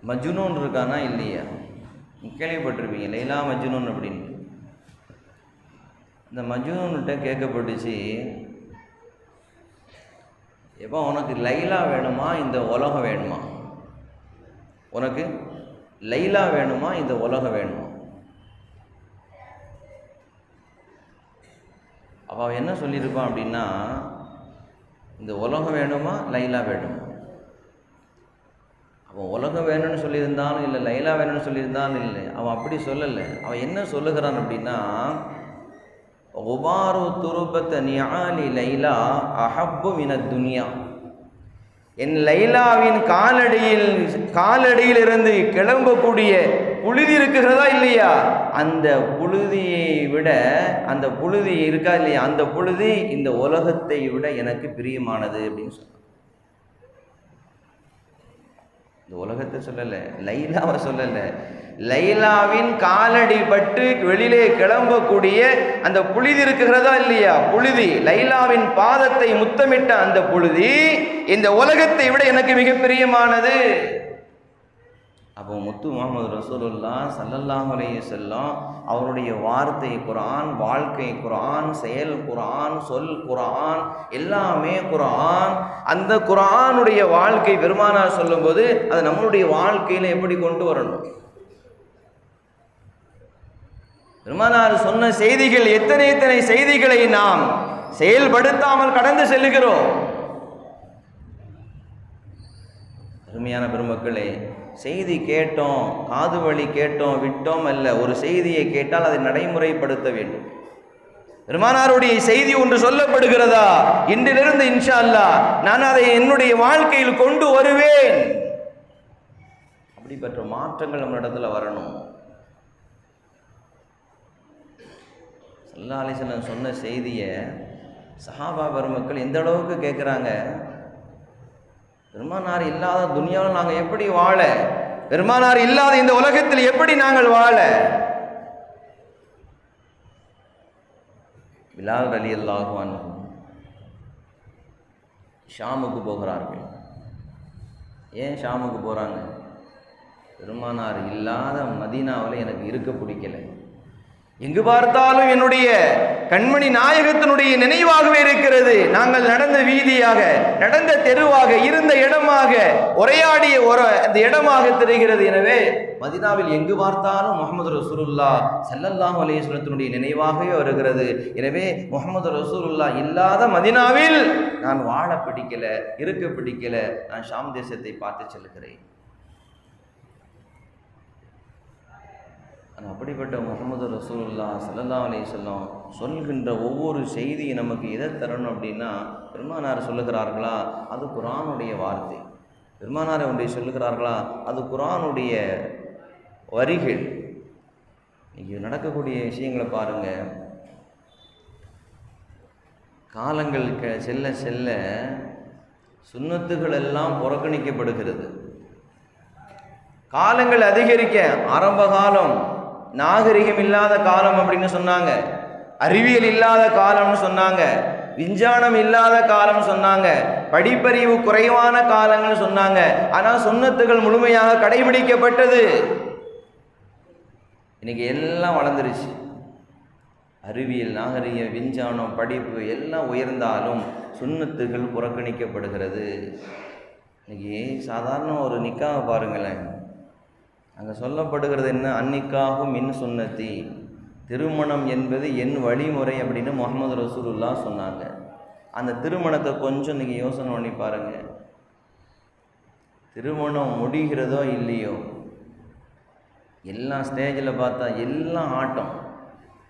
மஜ்னூன் இருக்கானா இல்லையா, கேள்விப்பட்டிருப்பீங்க, லைலா மஜ்னூன் அப்படின்னு. இந்த மஜ்னூன்கிட்ட கேட்கப்பட்டுச்சு, எப்போ உனக்கு லைலா வேணுமா இந்த உலகம் வேணுமா, உனக்கு லைலா வேணுமா இந்த உலகம் வேணுமா? அப்போ அவன் என்ன சொல்லியிருப்பான் அப்படின்னா, இந்த உலகம் வேணுமா லைலா வேணுமா? அவன் உலகம் வேணும்னு சொல்லியிருந்தாலும் இல்லை, லைலா வேணும்னு சொல்லியிருந்தாலும் இல்லை, அவன் அப்படி சொல்லலை. அவன் என்ன சொல்லுகிறான் அப்படின்னா, குபாரு துருபத்த நியாலி லைலா அஹப்பு மினத் துனியா. என் லைலாவின் காலடியில் இருந்து கிளம்பக்கூடிய புழுதி இருக்கிறதா இல்லையா, அந்த புழுதியை விட, அந்த புழுதி இருக்கா இல்லையா, அந்த புழுதி இந்த உலகத்தை விட எனக்கு பிரியமானது அப்படின்னு சொன்னான். இந்த உலகத்தை சொல்லலை, லைலாவை சொல்லலை. லைலாவின் காலடி பட்டு வெளியிலே கிளம்பக்கூடிய அந்த புழுதி இருக்கிறதா இல்லையா, புழுதி, லைலாவின் பாதத்தை முத்தமிட்ட அந்த புழுதி இந்த உலகத்தை விட எனக்கு மிக பிரியமானது. அப்போ முத்து முஹம்மது ரசூலுல்லாஹ் ஸல்லல்லாஹு அலைஹி வஸல்லம் அவருடைய வார்த்தை குர்ஆன், வாழ்க்கை குர்ஆன், செயல் குர்ஆன், சொல் குர்ஆன், எல்லாமே குர்ஆன். அந்த குர்ஆனுடைய வாழ்க்கை பெருமானார் சொல்லும்போது அதை நம்மளுடைய வாழ்க்கையில் எப்படி கொண்டு வரணும்? பெருமானார் சொன்ன செய்திகள் எத்தனை செய்திகளை நாம் செயல்படுத்தாமல் கடந்து செல்லுகிறோம். அருமையான பெருமக்களே, செய்தி கேட்டோம், காது வழி கேட்டோம், விட்டோம் அல்ல. ஒரு செய்தியை கேட்டால் அதை நடைமுறைப்படுத்த வேண்டும். பெருமானாருடைய செய்தி ஒன்று சொல்லப்படுகிறதா, இன்றிலிருந்து இன்ஷா அல்லாஹ் நான் அதை என்னுடைய வாழ்க்கையில் கொண்டு வருவேன். அப்படிப்பட்ட மாற்றங்கள் நம்ம இடத்துல வரணும். ஸல்லல்லாஹு அலைஹி வஸல்லம் சொன்ன செய்தியை சஹாபா பெருமக்கள் எந்த அளவுக்கு கேட்குறாங்க. பெருமானார் இல்லாத துனியாவில் நாங்கள் எப்படி வாழ, பெருமானார் இல்லாத இந்த உலகத்தில் எப்படி நாங்கள் வாழ? பிலால் ரலியல்லாஹு அன்ஹு ஷாமுக்கு போகிறார்கள். ஏன் ஷாமுக்கு போகிறாங்க? பெருமானார் இல்லாத மதீனாவில் எனக்கு இருக்க பிடிக்கல. எங்கு பார்த்தாலும் என்னுடைய கண்மணி நாயகத்தினுடைய நினைவாகவே இருக்கிறது. நாங்கள் நடந்த வீதியாக, நடந்த தெருவாக, இருந்த இடமாக, உரையாடிய அந்த இடமாக தெரிகிறது. எனவே மதீனாவில் எங்கு பார்த்தாலும் முஹம்மது ரசூலுல்லாஹ் ஸல்லல்லாஹு அலைஹி வஸல்லத்தினுடைய நினைவாகவே வருகிறது. எனவே முஹம்மது ரசூலுல்லாஹ் இல்லாத மதீனாவில் நான் வாழ பிடிக்கல, இருக்க பிடிக்கல, நான் ஷாம் தேசத்தை பார்த்து செல்கிறேன். அப்படிப்பட்ட முஹம்மது ரசூலுல்லாஹ் ஸல்லல்லாஹு அலைஹி வஸல்லம் சொல்கின்ற ஒவ்வொரு செய்தி நமக்கு எதை தரணும் அப்படின்னா, பெருமானார் சொல்லுகிறார்களா அது குர்ஆனுடைய வார்த்தை, பெருமானார் ஒன்றை சொல்லுகிறார்களா அது குர்ஆனுடைய வரிகள். இங்கே நடக்கக்கூடிய விஷயங்களை பாருங்க. காலங்கள் செல்ல செல்ல சுன்னத்துகள் எல்லாம் புறக்கணிக்கப்படுகிறது. காலங்கள் அதிகரிக்க, ஆரம்ப காலம் நாகரிகம் இல்லாத காலம் அப்படின்னு சொன்னாங்க, அறிவியல் இல்லாத காலம்னு சொன்னாங்க, விஞ்ஞானம் இல்லாத காலம் சொன்னாங்க, படிப்பறிவு குறைவான காலங்கள் சொன்னாங்க. ஆனால் சுன்னத்துகள் முழுமையாக கடைபிடிக்கப்பட்டது. இன்னைக்கு எல்லாம் வளர்ந்துருச்சு. அறிவியல், நாகரிகம், விஞ்ஞானம், படிப்பு எல்லாம் உயர்ந்தாலும் சுன்னத்துகள் புறக்கணிக்கப்படுகிறது. இன்னைக்கு சாதாரண ஒரு நிக்காவை பாருங்களேன், அங்கே சொல்லப்படுகிறது என்ன, அன்னிக்காகும் மின் சுன்னத்தி, திருமணம் என்பது என் வழிமுறை அப்படின்னு முஹம்மது ரசூலுல்லாஹ் சொன்னாங்க. அந்த திருமணத்தை கொஞ்சம் நீங்கள் யோசனை பண்ணி பாருங்கள். திருமணம் முடிகிறதோ இல்லையோ, எல்லாம் ஸ்டேஜில் பார்த்தா எல்லாம் ஆட்டம்.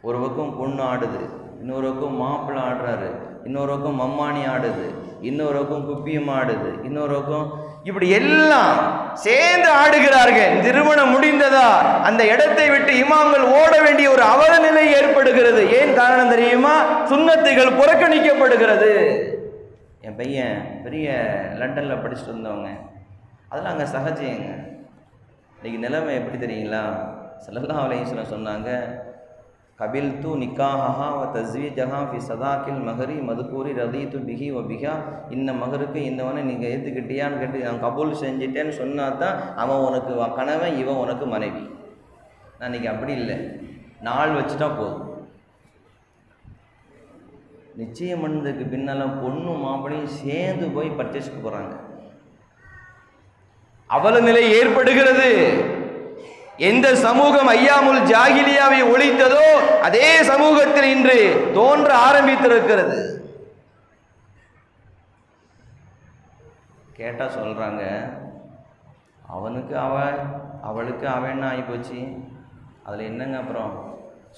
ஒரு பக்கம் பொண்ணு ஆடுது, இன்னொரு பக்கம் மாப்பிள்ளை ஆடுறாரு, இன்னொரு பக்கம் மம்மானி ஆடுது, இன்னொரு பக்கம் குப்பியம் ஆடுது, இன்னொரு பக்கம் இப்படி எல்லாம் சேர்ந்து ஆடுகிறார்கள். திருமணம் முடிந்ததா அந்த இடத்தை விட்டு இமாம்கள் ஓட வேண்டிய ஒரு அவல நிலை ஏற்படுகிறது. ஏன் காரணம் தெரியுமா? சுன்னத்துகள் புறக்கணிக்கப்படுகிறது. என் பையன் பெரிய லண்டனில் படிச்சுட்டு வந்தவங்க, அதெல்லாம் அங்கே சகஜங்க. இன்னைக்கு நிலைமை எப்படி தெரியுங்களா? ஸல்லல்லாஹு அலைஹி வஸல்லம் சொன்னாங்க, கபில்து நிக்காஹா வ தஸ்வீஜஹா ஃபி சதாக்கில் மஹரி மதுக்கூரி ரதீத்து பிஹி வ பிஹா. இந்த மகருக்கு இந்தவனை நீங்கள் ஏற்றுக்கிட்டியான்னு கேட்டு நான் கபூல் செஞ்சிட்டேன்னு சொன்னா தான் அவன் உனக்கு கணவன், இவன் உனக்கு மனைவி. நான் இன்றைக்கி அப்படி இல்லை, நாள் வச்சுட்டா போதும். நிச்சயம் பண்ணதுக்கு பின்னால் பொண்ணும் மாப்பிளையும் சேர்ந்து போய் பர்ச்சேஸ்க்கு போகிறாங்க. அவல நிலை ஏற்படுகிறது. எந்த சமூகம் ஐயாமுல் ஜாகிலியாவை ஒழித்ததோ அதே சமூகத்தில் இன்று தோன்ற ஆரம்பித்திருக்கிறது. கேட்டா சொல்றாங்க, அவனுக்கு அவன், அவளுக்கு அவன் ஆகி போச்சு. அதில் என்னங்க அப்புறம்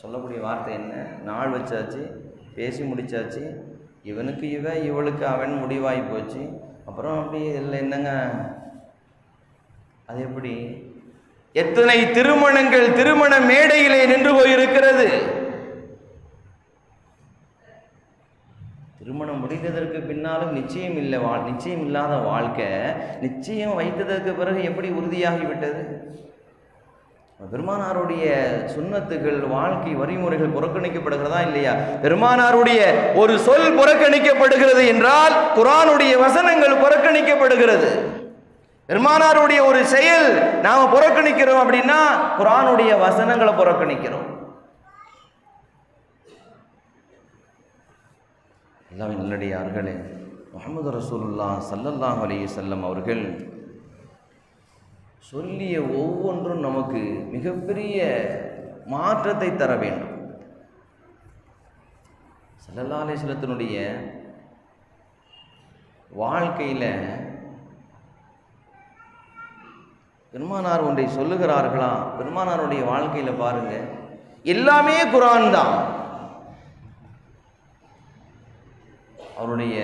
சொல்லக்கூடிய வார்த்தை என்ன? நாள் வச்சாச்சு, பேசி முடிச்சாச்சு, இவனுக்கு இவன், இவளுக்கு அவன் முடிவாகி போச்சு. அப்புறம் அப்படி இதில் என்னங்க? அது எப்படி? எத்தனை திருமணங்கள் திருமண மேடையிலே நின்று போயிருக்கிறது. திருமணம் முடிந்ததற்கு பின்னாலும் நிச்சயம் இல்லை, நிச்சயம் இல்லாத வாழ்க்கை நிச்சயம் வைத்ததற்கு பிறகு எப்படி உறுதியாகிவிட்டது? பெருமானாருடைய சுன்னத்துகள், வாழ்க்கை வழிமுறைகள் புறக்கணிக்கப்படுகிறதா இல்லையா? பெருமானாருடைய ஒரு சொல் புறக்கணிக்கப்படுகிறது என்றால் குர்ஆனுடைய வசனங்கள் புறக்கணிக்கப்படுகிறது. பெருமானாருடைய ஒரு செயல் நாம புறக்கணிக்கிறோம் அப்படின்னா குர்ஆனுடைய வசனங்களை புறக்கணிக்கிறோம். அல்லாஹ்வின் நல்லடியார்களே, முஹம்மது ரசூலுல்லாஹ் ஸல்லல்லாஹு அலைஹி வஸல்லம் அவர்கள் சொல்லிய ஒவ்வொன்றும் நமக்கு மிகப்பெரிய மாற்றத்தை தர வேண்டும். ஸல்லல்லாஹு அலைஹி வஸல்லத்தினுடைய வாழ்க்கையில் பெருமானார் ஒன்றை சொல்லுகிறார்களா? பெருமானாருடைய வாழ்க்கையில் பாருங்க, எல்லாமே குர்ஆன் தான். அவருடைய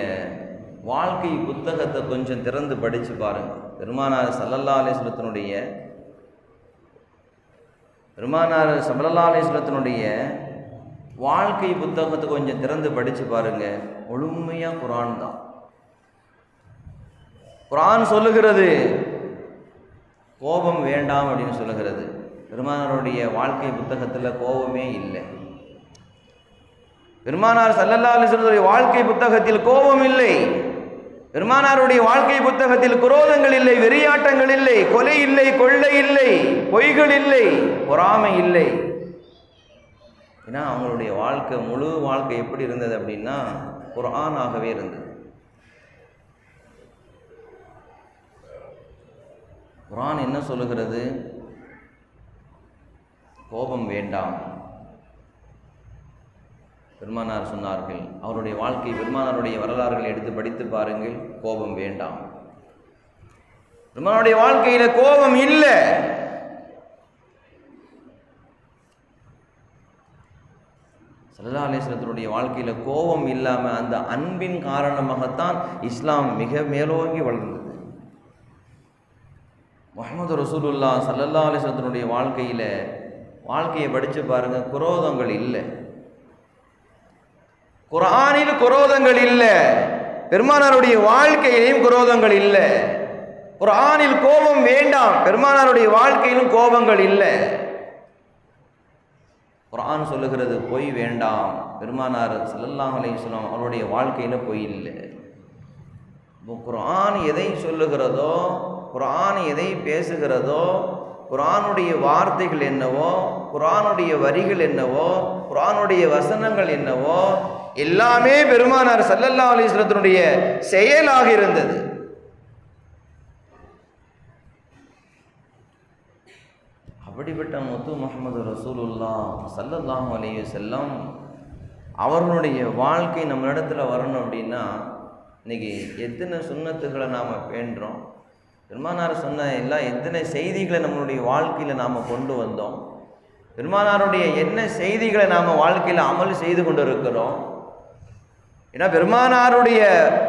வாழ்க்கை புத்தகத்தை கொஞ்சம் திறந்து படித்து பாருங்கள். பெருமானார் ஸல்லல்லாஹு அலைஹி வஸல்லத்தினுடைய வாழ்க்கை புத்தகத்தை கொஞ்சம் திறந்து படித்து பாருங்கள். முழுமையாக குர்ஆன் தான். குர்ஆன் சொல்லுகிறது கோபம் வேண்டாம் அப்படின்னு சொல்லுகிறது. பெருமானாருடைய வாழ்க்கை புத்தகத்தில் கோபமே இல்லை. பெருமானார் ஸல்லல்லாஹு அலைஹி வஸல்லம் வாழ்க்கை புத்தகத்தில் கோபம் இல்லை. பெருமானாருடைய வாழ்க்கை புத்தகத்தில் குரோதங்கள் இல்லை, வெறியாட்டங்கள் இல்லை, கொலை இல்லை, கொள்ளை இல்லை, பொய்கள் இல்லை, பொறாமை இல்லை. ஏன்னா அவங்களுடைய வாழ்க்கை, முழு வாழ்க்கை எப்படி இருந்தது அப்படின்னா குர்ஆனாகவே இருந்தது. குர்ஆன் என்ன சொல்லுகிறது? கோபம் வேண்டாம். பெருமானார் சொன்னார்கள், அவருடைய வாழ்க்கை, பெருமானாருடைய வரலாறுகளை எடுத்து படித்து பாருங்கள், கோபம் வேண்டாம். பெருமானாருடைய வாழ்க்கையில கோபம் இல்லை. ஸல்லல்லாஹு அலைஹி வஸல்லத்துடைய வாழ்க்கையில கோபம் இல்லாம அந்த அன்பின் காரணமாகத்தான் இஸ்லாம் மிக மேலோங்கி வளர்ந்தது. முஹம்மது ரசூலுல்லாஹ் ஸல்லல்லாஹு அலைஹி வஸல்லத்துடைய வாழ்க்கையை படித்து பாருங்க, குரோதங்கள் இல்லை. குர்ஆனில் குரோதங்கள் இல்லை, பெருமானாருடைய வாழ்க்கையிலும் குரோதங்கள் இல்லை. குர்ஆனில் கோபம் வேண்டாம், பெருமானாருடைய வாழ்க்கையிலும் கோபங்கள் இல்லை. குர்ஆன் சொல்லுகிறது பொய் வேண்டாம், பெருமானார் ஸல்லல்லாஹு அலைஹி வஸல்லம் அவருடைய வாழ்க்கையில் பொய் இல்லை. குர்ஆன் எதை சொல்லுகிறதோ, குர்ஆன் எதை பேசுகிறதோ, குர்ஆனுடைய வார்த்தைகள் என்னவோ, குர்ஆனுடைய வரிகள் என்னவோ, குர்ஆனுடைய வசனங்கள் என்னவோ எல்லாமே பெருமானார் ஸல்லல்லாஹு அலைஹி வஸல்லத்தினுடைய செயலாக இருந்தது. அப்படிப்பட்ட முத்து முஹம்மது ரசூலுல்லாஹ் ஸல்லல்லாஹு அலைஹி வஸல்லம் அவர்களுடைய வாழ்க்கை நம்மளிடத்தில் வரணும் அப்படின்னா இன்றைக்கி எத்தனை சுன்னத்துகளை நாம் பேணுறோம், பெருமானார் சொன்ன எத்தனை செய்திகளை நம்மளுடைய வாழ்க்கையில் நாம் கொண்டு வந்தோம், பெருமானாருடைய என்ன செய்திகளை நாம் வாழ்க்கையில் அமல் செய்து கொண்டு இருக்கிறோம். ஏன்னா பெருமானாருடைய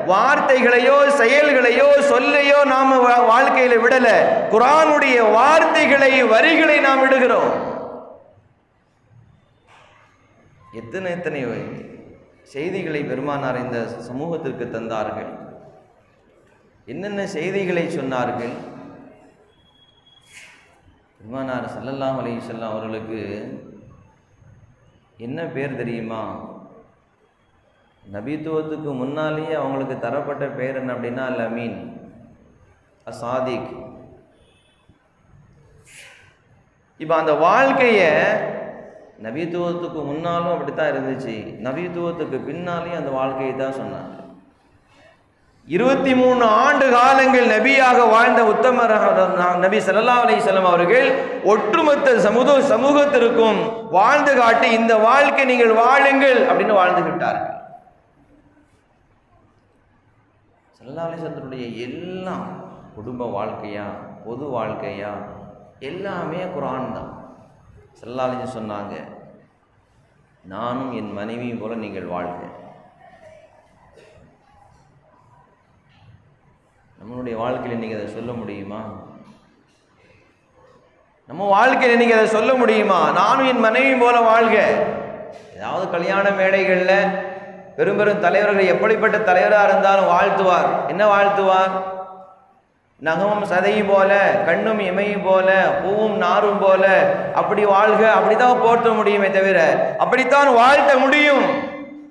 வார்த்தைகளையோ செயல்களையோ சொல்லையோ நாம் வாழ்க்கையில் விடலை, குர்ஆனுடைய வார்த்தைகளை வரிகளை நாம் விடுகிறோம். எத்தனை செய்திகளை பெருமானார் இந்த சமூகத்திற்கு தந்தார்கள், என்னென்ன செய்திகளை சொன்னார்கள். பெருமானார் ஸல்லல்லாஹு அலைஹி வஸல்லம் அவர்களுக்கு என்ன பேர் தெரியுமா? நபித்துவத்துக்கு முன்னாலேயே அவங்களுக்கு தரப்பட்ட பேர் என்ன அப்படின்னா அல் அமீன், அசாதிக். இப்போ அந்த வாழ்க்கையை நபித்துவத்துக்கு முன்னாலும் அப்படித்தான் இருந்துச்சு, நபித்துவத்துக்கு பின்னாலேயும் அந்த வாழ்க்கையை தான் சொன்னாங்க. 23 ஆண்டு காலங்கள் நபியாக வாழ்ந்த உத்தமர் நபி ஸல்லல்லாஹு அலைஹி வஸல்லம் அவர்கள் ஒட்டுமொத்த சமூகத்திற்கும் வாழ்ந்து காட்டி இந்த வாழ்க்கை நீங்கள் வாழுங்கள் அப்படின்னு வாழ்ந்துகிட்டார்கள். ஸல்லல்லாஹு அலைஹி வஸல்லத்துடைய எல்லாம் குடும்ப வாழ்க்கையா, பொது வாழ்க்கையா, எல்லாமே குர்ஆன் தான். ஸல்லல்லாஹு அலைஹி வஸல்லம் சொன்னாங்க, நானும் என் மனைவியும் போல நீங்கள் வாழ்க. நம்மளுடைய வாழ்க்கையில் இன்றைக்கி அதை சொல்ல முடியுமா? நம்ம வாழ்க்கையில் இன்றைக்கி அதை சொல்ல முடியுமா? நானும் என் மனைவியும் போல வாழ்க. ஏதாவது கல்யாண மேடைகளில் பெரும் தலைவர்கள் எப்படிப்பட்ட தலைவராக இருந்தாலும் வாழ்த்துவார். என்ன வாழ்த்துவார்? நகமும் சதையும் போல, கண்ணும் இமையும் போல, பூவும் நாரும் போல, அப்படி வாழ்க, அப்படித்தான் போற்ற முடியுமே தவிர அப்படித்தான் வாழ்த்த முடியும்.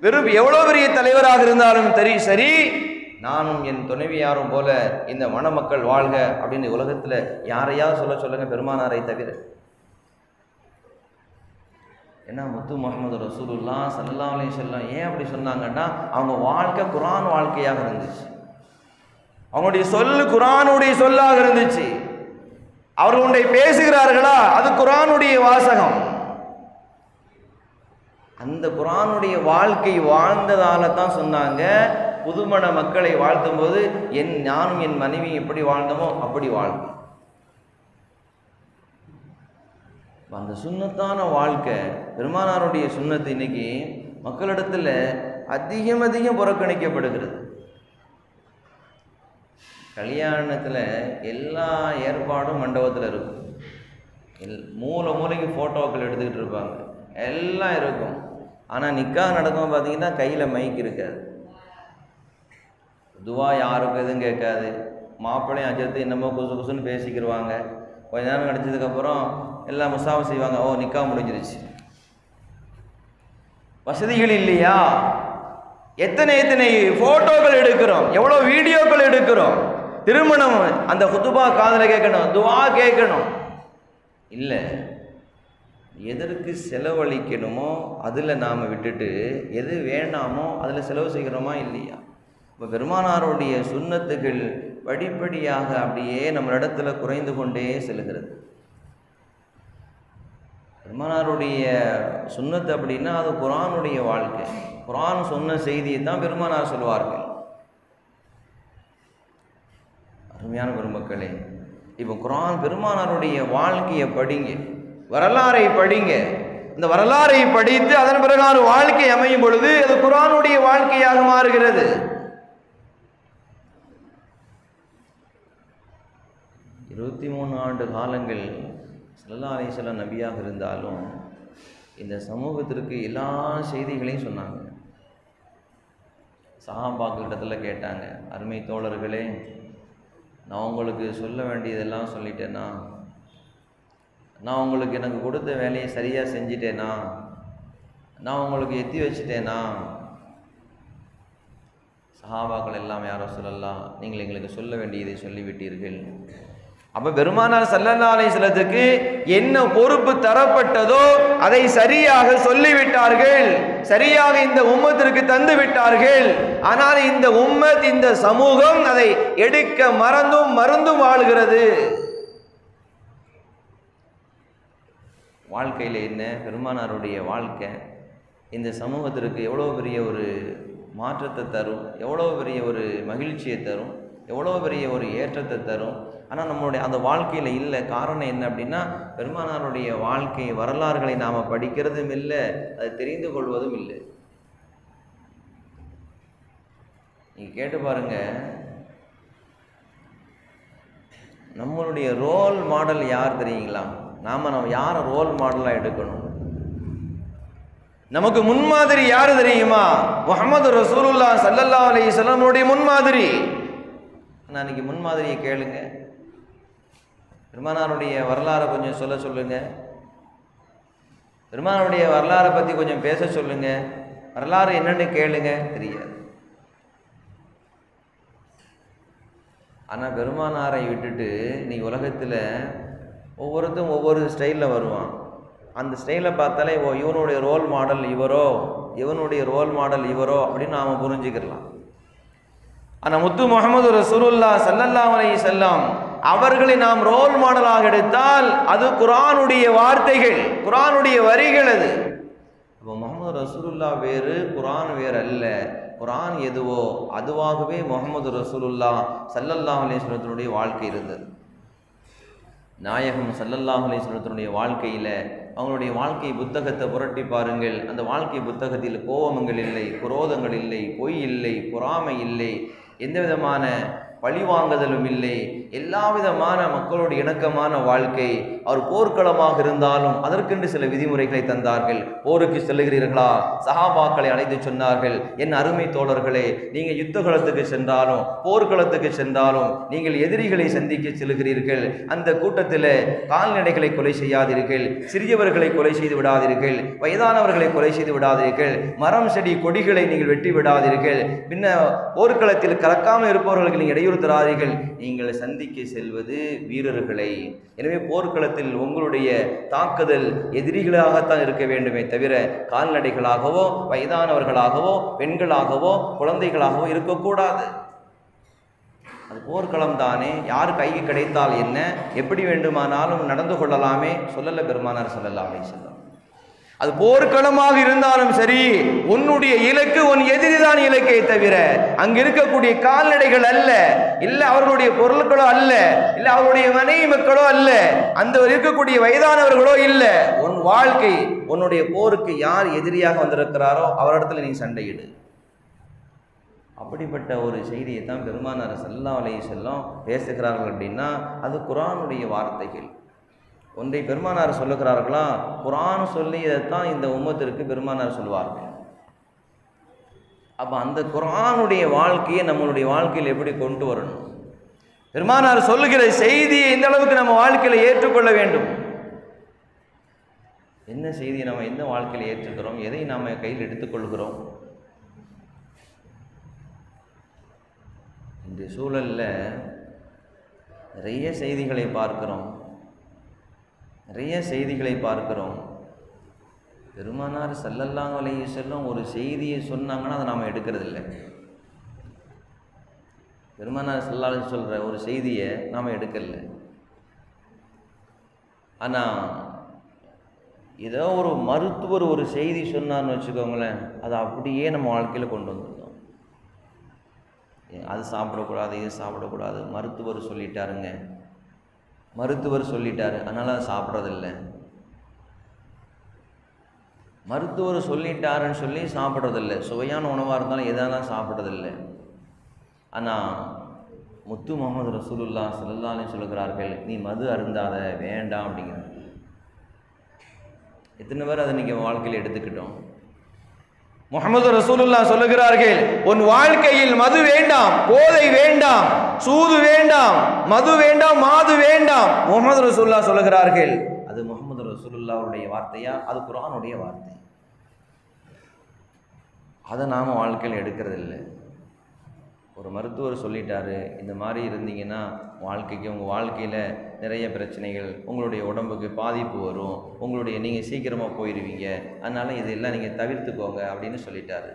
வெறும் எவ்வளோ பெரிய தலைவராக இருந்தாலும் சரி, நானும் என் துணைவியாரும் போல இந்த மணமக்கள் வாழ்க அப்படின்னு உலகத்தில் யாரையாவது சொல்லுங்க, பெருமானாரை தவிர. ஏன்னா முத்து முஹம்மது ரசூலுல்லாஹ் ஸல்லல்லாஹு அலைஹி வஸல்லம் ஏன் அப்படி சொன்னாங்கன்னா அவங்க வாழ்க்கை குர்ஆன் வாழ்க்கையாக இருந்துச்சு, அவங்களுடைய சொல் குர்ஆனுடைய சொல்லாக இருந்துச்சு. அவர்கள் ஒன்றை பேசுகிறார்களா, அது குர்ஆனுடைய வாசகம். அந்த குர்ஆனுடைய வாழ்க்கை வாழ்ந்ததால தான் சொன்னாங்க, புதுமண மக்களை வாழ்த்தும் போது நானும் என் மனைவி எப்படி வாழ்ந்தோமோ அப்படி வாழ்ந்தோம். அந்த சுன்னத்தான வாழ்க்கை, பெருமானாருடைய சுன்னத்து இன்னைக்கு மக்களிடத்தில் அதிகம் புறக்கணிக்கப்படுகிறது. கல்யாணத்தில் எல்லா ஏற்பாடும் மண்டபத்தில் இருக்கும். மூலைக்கு ஃபோட்டோக்கள் எடுத்துக்கிட்டு இருப்பாங்க, எல்லாம் இருக்கும். ஆனால் நிக்கா நடக்கும் பார்த்தீங்கன்னா கையில் மைக் இருக்காது, துவா யாருக்கும் எதுவும் கேட்காது. மாப்பிள்ளையும் அஜர்த்து என்னமோ குசுன்னு பேசிக்கிடுவாங்க. கொஞ்ச நேரம் கிடச்சதுக்கப்புறம் எல்லாம் முசாஃபா செய்வாங்க. ஓ, நிக்கா முடிஞ்சிருச்சு. வசதிகள் இல்லையா? எத்தனை ஃபோட்டோக்கள் எடுக்கிறோம், எவ்வளோ வீடியோக்கள் எடுக்கிறோம். திருமணம் அந்த குத்துபா காதில் கேட்கணும், துவா கேட்கணும். இல்லை, எதற்கு செலவழிக்கணுமோ அதில் நாம் விட்டுட்டு எது வேண்டாமோ அதில் செலவு செய்கிறோமா இல்லையா? இப்போ பெருமானாருடைய சுன்னத்துகள் படிப்படியாக அப்படியே நம்ம இடத்துல குறைந்து கொண்டே செல்கிறது. பெருமானாருடைய சுன்னத்து அப்படின்னா அது குர்ஆனுடைய வாழ்க்கை. குர்ஆன் சொன்ன செய்தியை தான் பெருமானார் சொல்வார்கள். அருமையான பெருமக்களே, இப்போ குர்ஆன் பெருமானாருடைய வாழ்க்கையை படிங்க, வரலாறை படிங்க. இந்த வரலாறை படித்து அதன் பிரகாரம் வாழ்க்கை அமையும் பொழுது அது குர்ஆனுடைய வாழ்க்கையாக மாறுகிறது. 23 ஆண்டு காலங்கள் ஸல்லல்லாஹு அலைஹி வஸல்லம் நபியாக இருந்தாலும் இந்த சமூகத்திற்கு எல்லா செய்திகளையும் சொன்னாங்க. சஹாபாக்களிடத்தில் கேட்டாங்க, அருமை தோழர்களே, நான் உங்களுக்கு சொல்ல வேண்டியதெல்லாம் சொல்லிட்டேனா? நான் உங்களுக்கு எனக்கு கொடுத்த வேலையை சரியாக செஞ்சிட்டேனா? நான் உங்களுக்கு எத்தி வச்சிட்டேனா? சஹாபாக்கள் எல்லாம் யா ரசூலல்லாஹ், நீங்கள் எங்களுக்கு சொல்ல வேண்டியதை சொல்லிவிட்டீர்கள். அப்போ பெருமானார் ஸல்லல்லாஹு அலைஹி வஸல்லத்துக்கு என்ன பொறுப்பு தரப்பட்டதோ அதை சரியாக சொல்லிவிட்டார்கள், சரியாக இந்த உம்மத்திற்கு தந்து விட்டார்கள். ஆனால் இந்த உம்மத், இந்த சமூகம் அதை எடுக்க மறந்தும் வாழுகிறது. வாழ்க்கையில் என்ன பெருமானாருடைய வாழ்க்கை இந்த சமூகத்திற்கு எவ்வளோ பெரிய ஒரு மாற்றத்தை தரும், எவ்வளோ பெரிய ஒரு மகிழ்ச்சியை தரும், எவ்வளோ பெரிய ஒரு ஏற்றத்தை தரும். ஆனால் நம்மளுடைய அந்த வாழ்க்கையில் இல்லை. காரணம் என்ன அப்படின்னா, பெருமானாருடைய வாழ்க்கை வரலாறுகளை நாம் படிக்கிறதும் இல்லை, அதை தெரிந்து கொள்வதும் இல்லை. நீங்கள் கேட்டு பாருங்க, நம்மளுடைய ரோல் மாடல் யார் தெரியுங்களா? நம்ம யாரை ரோல் மாடலாக எடுக்கணும்? நமக்கு முன்மாதிரி யாரு தெரியுமா? முஹம்மது ரசூலுல்லாஹ் ஸல்லல்லாஹு அலைஹி வஸல்லம் முன்மாதிரி. நான் இன்னைக்கு முன்மாதிரியை கேளுங்க, பெருமானாருடைய வரலாறை கொஞ்சம் சொல்லுங்க, பெருமானாருடைய வரலாறை பற்றி கொஞ்சம் பேச சொல்லுங்க, வரலாறு என்னன்னு கேளுங்க, தெரியாது. ஆனால் பெருமானாரை விட்டுட்டு இன்னைக்கு உலகத்தில் ஒவ்வொருத்தரும் ஒவ்வொரு ஸ்டைலில் வருவான். அந்த ஸ்டைலை பார்த்தாலே இவனுடைய ரோல் மாடல் இவரோ, இவனுடைய ரோல் மாடல் இவரோ அப்படின்னு நாம் புரிஞ்சுக்கலாம். ஆனால் முத்து முஹம்மது ரசூலுல்லாஹ் ஸல்லல்லாஹு அலைஹி வஸல்லம் அவர்களை நாம் ரோல் மாடலாக எடுத்தால் அது குர்ஆனுடைய வார்த்தைகள், குர்ஆனுடைய வரிகள். அது அப்போ முஹம்மது ரசூலுல்லாஹ் வேறு, குர்ஆன் வேறு அல்ல. குர்ஆன் எதுவோ அதுவாகவே முஹம்மது ரசூலுல்லாஹ் ஸல்லல்லாஹு அலைஹி வஸல்லத்துடைய வாழ்க்கை இருந்தது. நாயகம் ஸல்லல்லாஹு அலைஹி வஸல்லத்துடைய வாழ்க்கையில் அவங்களுடைய வாழ்க்கை புத்தகத்தை புரட்டி பாருங்கள். அந்த வாழ்க்கை புத்தகத்தில் கோபங்கள் இல்லை, குரோதங்கள் இல்லை, பொய் இல்லை, பொறாமை இல்லை, எந்த விதமான பழிவாங்குதலும் இல்லை, எல்லா விதமான மக்களோட இணக்கமான வாழ்க்கை. அவர் போர்க்களமாக இருந்தாலும் அதற்கென்று சில விதிமுறைகளை தந்தார்கள். போருக்கு செல்லுகிறீர்களா? சஹாபாக்களை அழைத்து சொன்னார்கள், என் அருமை தோழர்களே, நீங்கள் யுத்தகளத்துக்கு சென்றாலும் போர்க்களத்துக்கு சென்றாலும் நீங்கள் எதிரிகளை சந்திக்க செல்கிறீர்கள். அந்த கூட்டத்தில் கால்நடைகளை கொலை செய்யாதீர்கள், சிறியவர்களை கொலை செய்து விடாதீர்கள், வயதானவர்களை கொலை செய்து விடாதீர்கள், மரம் செடி கொடிகளை நீங்கள் வெட்டி விடாதீர்கள், பின்ன போர்க்களத்தில் கலக்காமல் இருப்பவர்களுக்கு நீங்கள் இடையூறு தராதீர்கள். நீங்கள் சந்திக்க செல்வது வீரர்களை. எனவே போர்க்களத்தில் உங்களுடைய தாக்குதல் எதிரிகளாகத்தான் இருக்க வேண்டுமே தவிர கால்நடைகளாகவோ வயதானவர்களாகவோ பெண்களாகவோ குழந்தைகளாகவோ இருக்கக்கூடாது. அது போர்க்களம் தானே, யார் கைக்கு கிடைத்தால் என்ன, எப்படி வேண்டுமானாலும் நடந்து கொள்ளலாமே சொல்லல பெருமானார் ஸல்லல்லாஹு அலைஹி வஸல்லம். அது போர்க்களமாக இருந்தாலும் சரி, உன்னுடைய இலக்கு உன் எதிரிதான் இலக்கை தவிர அங்கு இருக்கக்கூடிய கால்நடைகள் அல்ல, இல்ல அவர்களுடைய பொருட்களோ அல்ல, இல்ல அவருடைய மனைவி மக்களோ அல்ல, அந்த இருக்கக்கூடிய வயதானவர்களோ இல்ல. உன் வாழ்க்கை, உன்னுடைய போருக்கு யார் எதிரியாக வந்திருக்கிறாரோ அவரிடத்துல நீ சண்டையிடு. அப்படிப்பட்ட ஒரு செய்தியை தான் பெருமானார் ஸல்லல்லாஹு அலைஹி வஸல்லம் பேசுகிறார்கள் அப்படின்னா அது குர்ஆனுடைய வார்த்தைகள். ஒன்றை பெருமானார் சொல்லுகிறார்களா, குர்ஆன் சொல்லியதைத்தான் இந்த உம்மத்திற்கு பெருமானார் சொல்வார்கள். அப்போ அந்த குர்ஆனுடைய வாழ்க்கையை நம்மளுடைய வாழ்க்கையில் எப்படி கொண்டு வரணும், பெருமானார் சொல்லுகிற செய்தியை எந்த அளவுக்கு நம்ம வாழ்க்கையில் ஏற்றுக்கொள்ள வேண்டும், என்ன செய்தியை நம்ம எந்த வாழ்க்கையில் ஏற்றுக்கிறோம், எதை நாம் கையில் எடுத்துக்கொள்கிறோம். இந்த சூழலில் நிறைய செய்திகளை பார்க்கிறோம். பெருமானார் ஸல்லல்லாஹு அலைஹி வஸல்லம் ஒரு செய்தியை சொன்னாங்கன்னா அதை நாம் எடுக்கிறதில்ல. பெருமானார் ஸல்லல்லாஹு அலைஹி வஸல்லம் சொல்கிற ஒரு செய்தியை நாம் எடுக்கல. ஆனால் ஏதோ ஒரு மருத்துவர் ஒரு செய்தி சொன்னார்னு வச்சுக்கோங்களேன், அதை அப்படியே நம்ம வாழ்க்கையில் கொண்டு வந்துருந்தோம். அது சாப்பிடக்கூடாது, இது சாப்பிடக்கூடாது, மருத்துவர் சொல்லிட்டாரு அதனால் அது சாப்பிட்றதில்லை. மருத்துவர் சொல்லிட்டாருன்னு சொல்லி சாப்பிட்றதில்லை. சுவையான உணவாக இருந்தாலும் எதாலும் சாப்பிட்றதில்லை. ஆனால் முத்து முஹம்மது ரசூலுல்லாஹ் ஸல்லல்லாஹு அலைஹி சொல்லுகிறார்கள், நீ மது அருந்தாத, வேண்டாம் அப்படிங்கிறார். எத்தனை பேர் அதை நீங்கள் வாழ்க்கையில் எடுத்துக்கிட்டோம்? முஹம்மது ரசூலுல்லாஹ் சொல்லுகிறார்கள், உன் வாழ்க்கையில் மது வேண்டாம், போதை வேண்டாம், சூது வேண்டாம், மது வேண்டாம், மாது வேண்டாம். முஹம்மது ரசூலுல்லாஹ் சொல்லுகிறார்கள். அது முஹம்மது ரசூலுல்லாஹ்வுடைய வார்த்தையா, அது குர்ஆனுடைய வார்த்தை. அதை நாம் வாழ்க்கையில் எடுக்கிறதில்லை. ஒரு மருத்துவர் சொல்லிட்டாரு, இந்த மாதிரி இருந்தீங்கன்னா உங்கள் வாழ்க்கையில் நிறைய பிரச்சனைகள், உங்களுடைய உடம்புக்கு பாதிப்பு வரும், நீங்கள் சீக்கிரமாக போயிடுவீங்க, அதனால் இதெல்லாம் நீங்கள் தவிர்த்துக்கோங்க அப்படின்னு சொல்லிட்டாரு.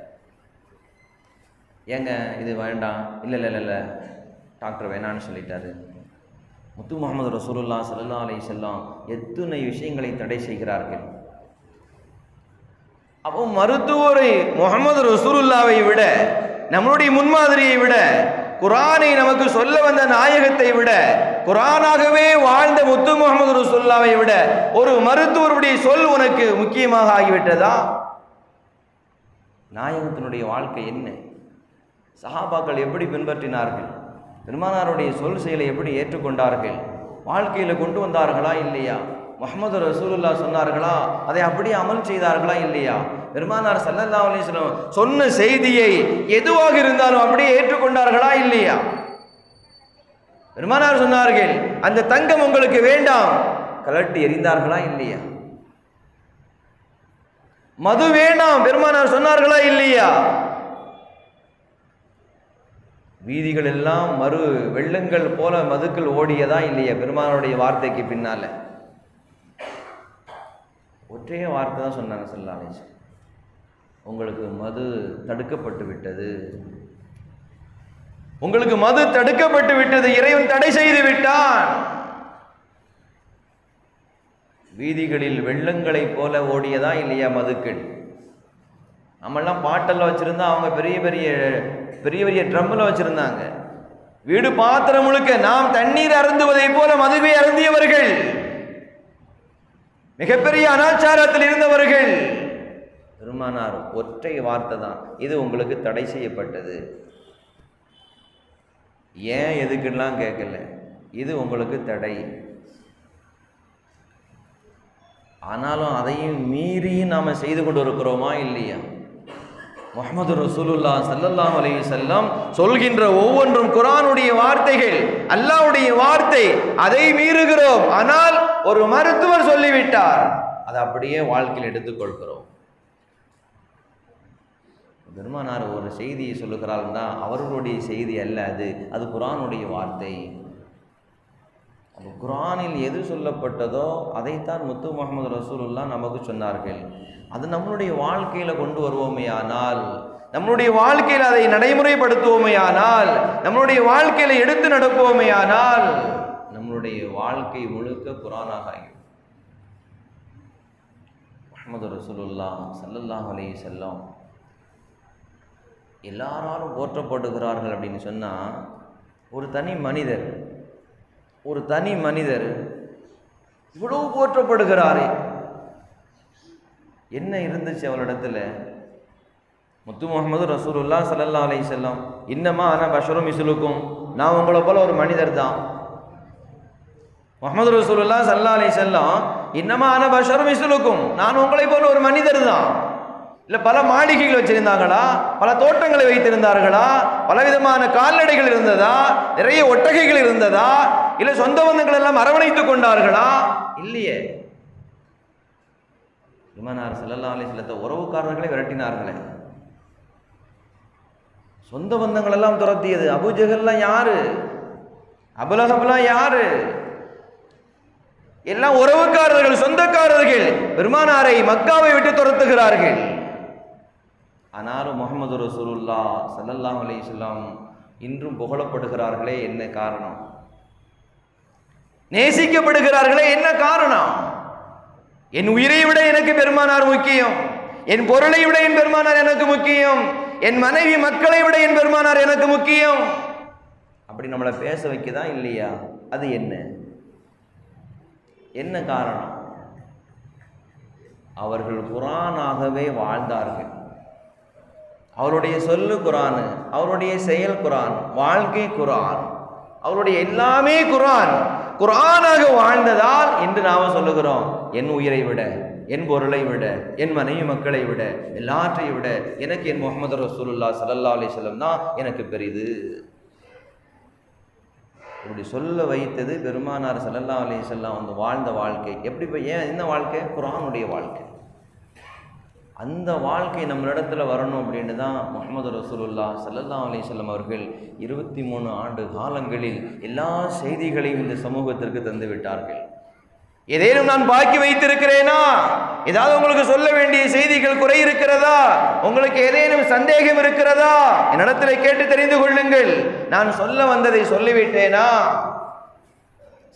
ஏங்க இது வேண்டாம், இல்லை டாக்டர் வேணான்னு சொல்லிட்டாரு. முத்து முஹம்மது ரசூலுல்லாஹ் ஸல்லல்லாஹு அலைஹி வஸல்லம் எத்தனை விஷயங்களை தடை செய்கிறார்கள். அப்போ மருத்துவரை முஹம்மது ரசூலுல்லாவை விட, நம்மளுடைய முன்மாதிரியை விட, குர்ஆனை நமக்கு சொல்ல வந்த நாயகத்தை விட, குர்ஆனாகவே வாழ்ந்த முத்து முஹம்மது ரசூலுல்லாவை விட ஒரு மருத்துவருடைய சொல் உனக்கு முக்கியமாக ஆகிவிட்டதா? நாயகத்தினுடைய வாழ்க்கை என்ன? சஹாபாக்கள் எப்படி பின்பற்றினார்கள்? பெருமானாருடைய சொல் செயலை எப்படி ஏற்றுக்கொண்டார்கள்? வாழ்க்கையில் கொண்டு வந்தார்களா இல்லையா? முஹம்மது ரசூலுல்லாஹ் சொன்னார்களா, அதை அப்படியே அமல் செய்தார்களா இல்லையா? பெருமானார் ஸல்லல்லாஹு அலைஹி வஸல்லம் சொன்ன செய்தியை எதுவாக இருந்தாலும் அப்படியே ஏற்றுக்கொண்டார்களா இல்லையா? பெருமானார் சொன்னார்கள், அந்த தங்கம் உங்களுக்கு வேண்டாம், கலட்டி எறிந்தார்களா இல்லையா? மது வேண்டாம், பெருமானார் சொன்னார்களா இல்லையா? வீதிகள் எல்லாம் வெள்ளங்கள் போல மதுக்கள் ஓடியதா இல்லையா? பெருமானாருடைய வார்த்தைக்கு பின்னால ஒற்றைய வார்த்தை தான் சொன்னாங்க ஸல்லல்லாஹு அலைஹி வஸல்லம், உங்களுக்கு மது தடுக்கப்பட்டு விட்டது, இறைவன் தடை செய்து விட்டான். வீதிகளில் வெள்ளங்களை போல ஓடியதா இல்லையா மதுக்கள்? நம்மெல்லாம் பாட்டெல்லாம் வச்சிருந்தா, அவங்க பெரிய பெரிய ட்ரம்மில் வச்சிருந்தாங்க. வீடு பாத்திரம் முழுக்க நாம் தண்ணீர் அருந்துவதை போல மதுவை அருந்தியவர்கள், மிகப்பெரிய அனாச்சாரத்தில் இருந்தவர்கள். பெருமானார் ஒற்றை வார்த்தை தான், இது உங்களுக்கு தடை செய்யப்பட்டது. ஏன் எதுக்குலாம் கேட்கல, இது உங்களுக்கு தடை. ஆனாலும் அதையும் மீறி நாம் செய்து கொண்டு இருக்கிறோமா இல்லையா? முஹம்மது ரசூலுல்லாஹ் ஸல்லல்லாஹு அலைஹி வஸல்லம் சொல்கின்ற ஒவ்வொன்றும் குர்ஆனுடைய வார்த்தைகள், அல்லாஹ்வுடைய வார்த்தை. அதை மீறுகிறோம். ஆனால் ஒரு மருத்துவர் சொல்லிவிட்டார், அதை அப்படியே வாழ்க்கையில் எடுத்துக்கொள்கிறோம். பெருமானார் ஒரு செய்தியை சொல்லுகிறாள்னா அவர்களுடைய செய்தி அல்ல, அது குர்ஆனுடைய வார்த்தை. அப்போ குர்ஆனில் எது சொல்லப்பட்டதோ அதைத்தான் முத்து முஹம்மது ரசூலுல்லாஹ் நமக்கு சொன்னார்கள். அது நம்மளுடைய வாழ்க்கையில் கொண்டு வருவோமேயானால், நம்மளுடைய வாழ்க்கையில் அதை நடைமுறைப்படுத்துவோமேயானால், நம்மளுடைய வாழ்க்கையில் எடுத்து நடப்போமேயானால், நம்மளுடைய வாழ்க்கை முழுக்க குர்ஆனாக ஆகிவிடும். முஹம்மது ரசூலுல்லாஹ் ஸல்லல்லாஹு அலைஹி வஸல்லம் எல்லாராலும் போற்றப்படுகிறார்கள் அப்படின்னு சொன்னால், ஒரு தனி மனிதர் இவ்வளவு போற்றப்படுகிறாரே, என்ன இருந்துச்சு அவளிடத்துல? முத்து முகமது ரசூலுல்லாஹ் ஸல்லல்லாஹு அலைஹி வஸல்லம் இன்னமா அன பஷரும் மிஸ்லுக்கும், நான் உங்களை போல ஒரு மனிதர் தான். முஹம்மது ரசூலுல்லாஹ் ஸல்லல்லாஹு அலைஹி வஸல்லம் இன்னமா அன பஷரும் மிஸ்லுக்கும், நான் உங்களை போல ஒரு மனிதர் தான். இல்லை பல மாளிகைகள் வச்சிருந்தாங்களா, பல தோட்டங்களை வைத்திருந்தார்களா, பலவிதமான கால்நடைகள் இருந்ததா, நிறைய ஒட்டகைகள் இருந்ததா, இல்லை சொந்த பந்தங்கள் எல்லாம் அரவணைத்துக் கொண்டார்களா? இல்லையே. பெருமானார் ஸல்லல்லாஹு அலைஹி வஸல்லம் உறவுக்காரர்களை விரட்டினார்களே, சொந்த பந்தங்கள் எல்லாம் துரத்தியது. அபூஜஹல்லாம் யாரு, அபுலஹப்லாம் யாரு? எல்லாம் உறவுக்காரர்கள், சொந்தக்காரர்கள். பெருமானாரை மக்காவை விட்டு துரத்துகிறார்கள். ஆனாலும் முஹம்மது ரசூலுல்லாஹ் ஸல்லல்லாஹு அலைஹி வஸல்லம் இன்றும் புகழப்படுகிறார்களே, என்ன காரணம்? நேசிக்கப்படுகிறார்களே, என்ன காரணம்? என் உயிரை விட எனக்கு பெருமானார் முக்கியம், என் பொருளை விட என் பெருமானார் எனக்கு முக்கியம், என் மனைவி மக்களை விட என் பெருமானார் எனக்கு முக்கியம். அப்படி நம்மளை பேச வைக்கதா இல்லையா? அது என்ன என்ன காரணம்? அவர்கள் குர்ஆனாகவே வாழ்ந்தார்கள். அவருடைய சொல்லு குர்ஆன், அவருடைய செயல் குர்ஆன், வாழ்க்கை குர்ஆன், அவருடைய எல்லாமே குர்ஆன். குர்ஆனாக வாழ்ந்ததால் இன்று நாம சொல்லுகிறோம், என் உயிரை விட, என் பொருளை விட, என் மனைவி மக்களை விட, எல்லாற்றையும் விட எனக்கு என் முஹம்மது ரசூலுல்லாஹ் ஸல்லல்லாஹு அலைஹி வஸல்லம் தான் எனக்கு பெரிது. இப்படி சொல்ல வைத்தது பெருமானார் ஸல்லல்லாஹு அலைஹி வஸல்லம் வந்து வாழ்ந்த வாழ்க்கை. எப்படி ஏன் என்ன வாழ்க்கை? குர்ஆனுடைய வாழ்க்கை. அந்த வாழ்க்கை நம்மளிடத்துல வரணும் அப்படின்னு தான் முஹம்மது ரசூலுல்லாஹ் ஸல்லல்லாஹு அலைஹி வஸல்லம் அவர்கள் 23 ஆண்டு காலங்களில் எல்லா செய்திகளையும் இந்த சமூகத்திற்கு தந்து விட்டார்கள். ஏதேனும் நான் பாக்கி வைத்திருக்கிறேனா? ஏதாவது உங்களுக்கு சொல்ல வேண்டிய செய்திகள் குறை இருக்கிறதா? உங்களுக்கு ஏதேனும் சந்தேகம் இருக்கிறதா? என்னிடத்தில் கேட்டு தெரிந்து கொள்ளுங்கள். நான் சொல்ல வந்ததை சொல்லிவிட்டேனா?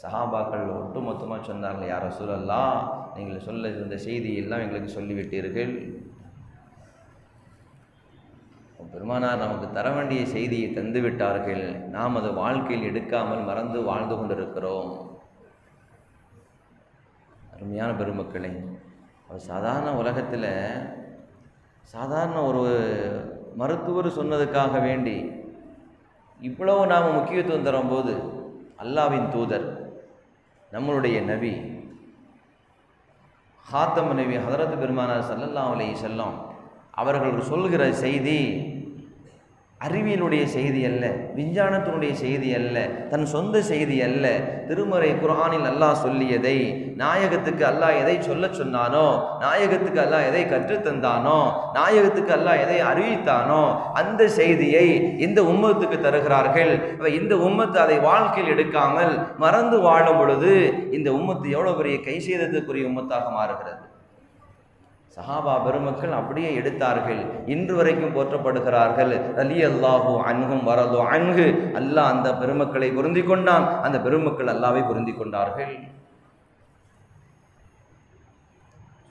சஹாபாக்கள் ஒட்டுமொத்தமாக சொன்னார்கள், யா ரசூலல்லாஹ், நீங்கள் சொல்ல இந்த செய்தி எல்லாம் எங்களுக்கு சொல்லிவிட்டீர்கள். பெருமானார் நமக்கு தர வேண்டிய செய்தியை தந்து விட்டார்கள். நாம் அதை வாழ்க்கையில் எடுக்காமல் மறந்து வாழ்ந்து கொண்டிருக்கிறோம். அருமையான பெருமக்களை, அவர் சாதாரண உலகத்தில் சாதாரண ஒரு மருத்துவர் சொன்னதுக்காக வேண்டி இவ்வளவு நாம் முக்கியத்துவம் தரும்போது, அல்லாஹ்வின் தூதர், நம்மளுடைய நபி, ஹாத்தம் நபி ஹதரத் பெருமானார் ஸல்லல்லாஹு அலைஹி வஸல்லம் அவர்கள் சொல்கிற செய்தி அறிவியலுடைய செய்தி அல்ல, விஞ்ஞானத்தினுடைய செய்தி அல்ல, தன் சொந்த செய்தி அல்ல. திருமறை குர்ஆனில் அல்லாஹ் சொல்லியதை, நாயகத்துக்கு அல்லாஹ் எதை சொல்ல சொன்னானோ, நாயகத்துக்கு அல்லாஹ் எதை கற்றுத்தந்தானோ, நாயகத்துக்கு அல்லாஹ் எதை அறிவித்தானோ, அந்த செய்தியை இந்த உம்மத்துக்கு தருகிறார்கள். இந்த உம்மத்து அதை வாழ்க்கையில் எடுக்காமல் மறந்து வாழும் பொழுது இந்த உம்மத்து எவ்வளவு பெரிய கை செய்ததுக்குரிய உம்மத்தாக மாறுகிறது. சஹாபா பெருமக்கள் அப்படியே எடுத்தார்கள். இன்று வரைக்கும் போற்றப்படுகிறார்கள். ரலியல்லாஹு அன்ஹும் வரது அன்ஹு, அல்லாஹ் அந்த பெருமக்களை பொருந்தி கொண்டான், அந்த பெருமக்கள் அல்லாஹ்வை பொருந்தி கொண்டார்கள்.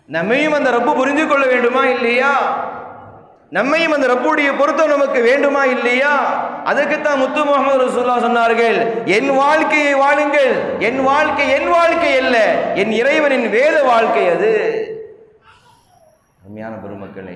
நம்மையும் அந்த ரப்பு புரிந்து கொள்ள வேண்டுமா இல்லையா? நம்மையும் அந்த ரப்புடைய பொருத்தம் நமக்கு வேண்டுமா இல்லையா? அதுக்குத்தான் முத்து முஹம்மது ரசூலுல்லாஹ் சொன்னார்கள், என் வாழ்க்கையை வாழுங்கள். என் வாழ்க்கை என் வாழ்க்கை அல்ல, என் இறைவனின் வேத வாழ்க்கை அது. உண்மையான பெருமக்களே,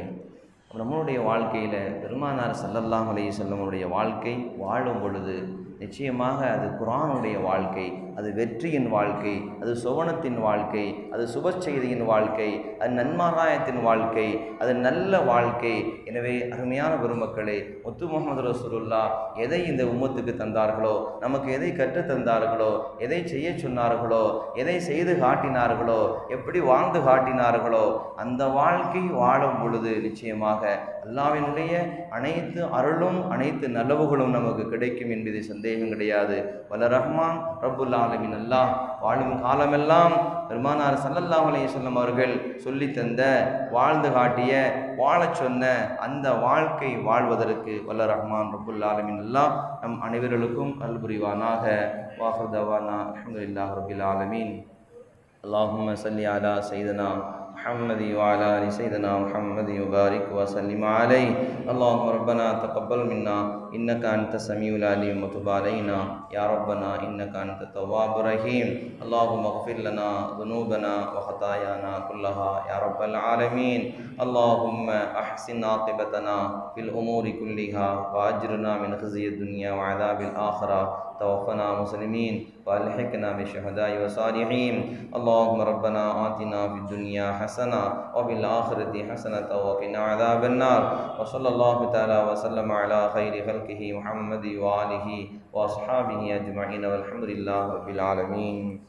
நம்மளுடைய வாழ்க்கையில் பெருமானார் ஸல்லல்லாஹு அலைஹி வஸல்லம் வாழ்க்கை வாழும் பொழுது நிச்சயமாக அது குர்ஆனுடைய வாழ்க்கை, அது வெற்றியின் வாழ்க்கை, அது சுவனத்தின் வாழ்க்கை, அது சுப செய்தியின் வாழ்க்கை, அது நன்மாராயத்தின் வாழ்க்கை, அது நல்ல வாழ்க்கை. எனவே அருமையான பெருமக்களே, முத்து முஹம்மது ரசூலுல்லாஹ் எதை இந்த உம்மத்துக்கு தந்தார்களோ, நமக்கு எதை கற்றுத் தந்தார்களோ, எதை செய்ய சொன்னார்களோ, எதை செய்து காட்டினார்களோ, எப்படி வாழ்ந்து காட்டினார்களோ, அந்த வாழ்க்கை வாழும் பொழுது நிச்சயமாக அல்லாஹ்வினுடைய அனைத்து அருளும் அனைத்து நலவுகளும் நமக்கு கிடைக்கும் என்பது சந்தேகம் கிடையாது. வல்ல ரஹ்மான் ரப்புல் ஆலமீன் அல்லாஹ் வாழும் காலமெல்லாம் பெருமானார் ஸல்லல்லாஹு அலைஹி வஸல்லம் அவர்கள் சொல்லி தந்த, வாழ்ந்து காட்டிய, வாழச் சொன்ன அந்த வாழ்க்கை வாழ்வதற்கு வல்ல ரஹ்மான் ரப்புல் ஆலமீன் அல்லாஹ் நம் அனைவர்களுக்கும் அருள் புரிவானாக. வாஹிர் தவானா அல்ஹம்துலில்லாஹி ரப்பில் ஆலமீன். அல்லாஹும்ம ஸல்லி அலா சய்யிதனா محمد وعلى آل سيدنا محمد وبارك وسلم عليه. اللهم ربنا تقبل منا إنك أنت السميع العليم وتب علينا يا ربنا إنك أنت التواب الرحيم. اللهم اغفر لنا ذنوبنا وخطايانا كلها يا رب العالمين. اللهم أحسن عاقبتنا في الأمور كلها وأجرنا من خزي الدنيا وعذاب الآخرة. توفنا مسلمين وألحقنا بالشهداء والصالحين. اللهم ربنا آتنا في الدنيا حسنة وفي الآخرة حسنة وقنا عذاب النار. وصلى الله تعالى وسلم على خير خلقه محمد وآله وأصحابه أجمعين والحمد لله رب العالمين.